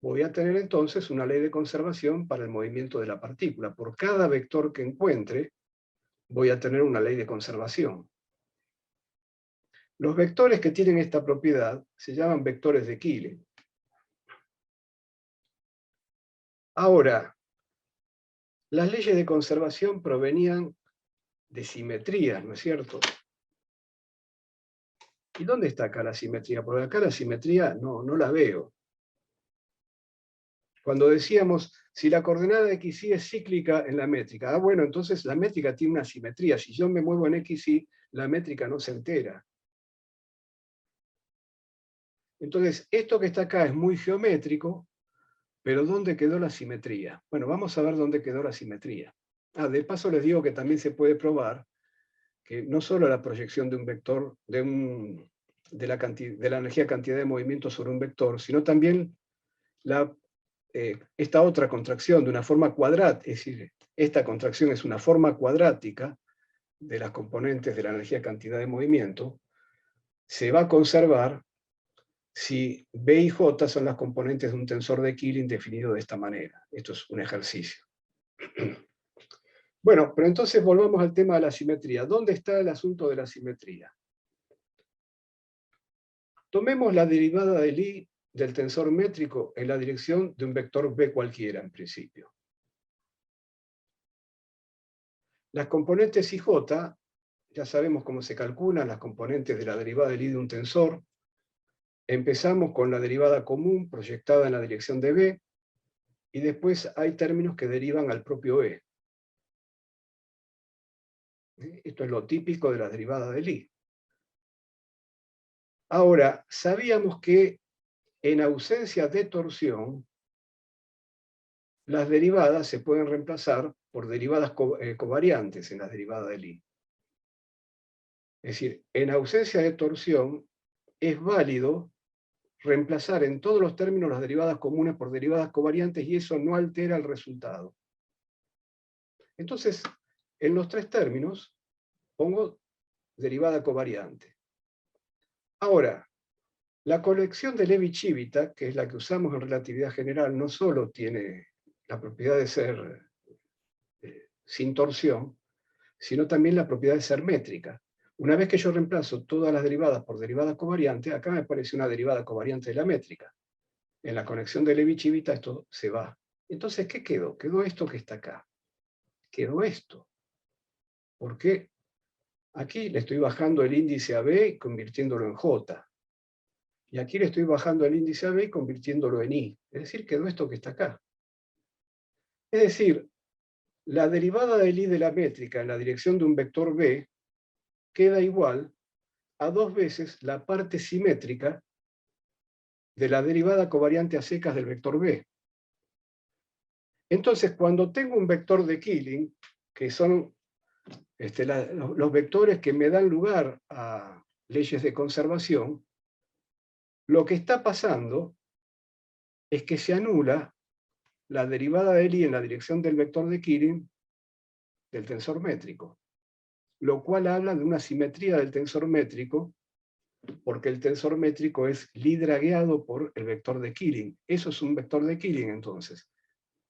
voy a tener entonces una ley de conservación para el movimiento de la partícula. Por cada vector que encuentre, voy a tener una ley de conservación. Los vectores que tienen esta propiedad se llaman vectores de Killing. Ahora, las leyes de conservación provenían de simetrías, ¿no es cierto? ¿Y dónde está acá la simetría? Porque acá la simetría no la veo. Cuando decíamos, si la coordenada XY es cíclica en la métrica, bueno, entonces la métrica tiene una simetría. Si yo me muevo en XY, la métrica no se entera. Entonces, esto que está acá es muy geométrico, pero ¿dónde quedó la simetría? Bueno, vamos a ver dónde quedó la simetría. De paso les digo que también se puede probar que no solo la proyección de un vector, de la energía cantidad de movimiento sobre un vector, sino también esta otra contracción de una forma cuadrática, es decir, esta contracción es una forma cuadrática de las componentes de la energía cantidad de movimiento, se va a conservar si B y J son las componentes de un tensor de Killing definido de esta manera. Esto es un ejercicio. Bueno, pero entonces volvamos al tema de la simetría. ¿Dónde está el asunto de la simetría? Tomemos la derivada del I del tensor métrico en la dirección de un vector B cualquiera, en principio. Las componentes IJ, ya sabemos cómo se calculan las componentes de la derivada del I de un tensor. Empezamos con la derivada común proyectada en la dirección de B, y después hay términos que derivan al propio E. Esto es lo típico de la derivada del I. Ahora, sabíamos que en ausencia de torsión, las derivadas se pueden reemplazar por derivadas covariantes en las derivadas del I. Es decir, en ausencia de torsión, es válido reemplazar en todos los términos las derivadas comunes por derivadas covariantes y eso no altera el resultado. Entonces, en los tres términos, pongo derivada covariante. Ahora, la colección de Levi-Civita, que es la que usamos en relatividad general, no solo tiene la propiedad de ser sin torsión, sino también la propiedad de ser métrica. Una vez que yo reemplazo todas las derivadas por derivadas covariantes, acá me aparece una derivada covariante de la métrica. En la conexión de Levi-Civita esto se va. Entonces, ¿qué quedó? Quedó esto que está acá. Quedó esto. ¿Por qué? Aquí le estoy bajando el índice a B y convirtiéndolo en J. Y aquí le estoy bajando el índice a B y convirtiéndolo en I. Es decir, quedó esto que está acá. Es decir, la derivada del I de la métrica en la dirección de un vector B queda igual a 2 veces la parte simétrica de la derivada covariante a secas del vector B. Entonces, cuando tengo un vector de Killing, que son los vectores que me dan lugar a leyes de conservación, lo que está pasando es que se anula la derivada del I en la dirección del vector de Killing del tensor métrico, lo cual habla de una simetría del tensor métrico porque el tensor métrico es Lie dragueado por el vector de Killing. Eso es un vector de Killing, entonces.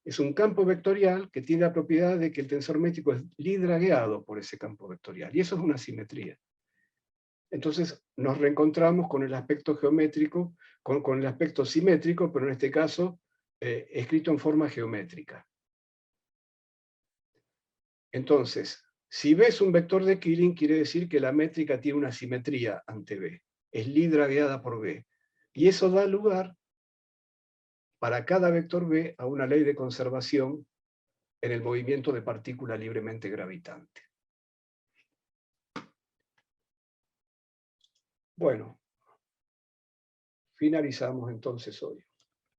Es un campo vectorial que tiene la propiedad de que el tensor métrico es Lie dragueado por ese campo vectorial, y eso es una simetría. Entonces nos reencontramos con el aspecto geométrico, con el aspecto simétrico, pero en este caso escrito en forma geométrica. Entonces, si B es un vector de Killing, quiere decir que la métrica tiene una simetría ante B. Es Lie dragueada por B. Y eso da lugar, para cada vector B, a una ley de conservación en el movimiento de partícula libremente gravitante. Bueno, finalizamos entonces hoy.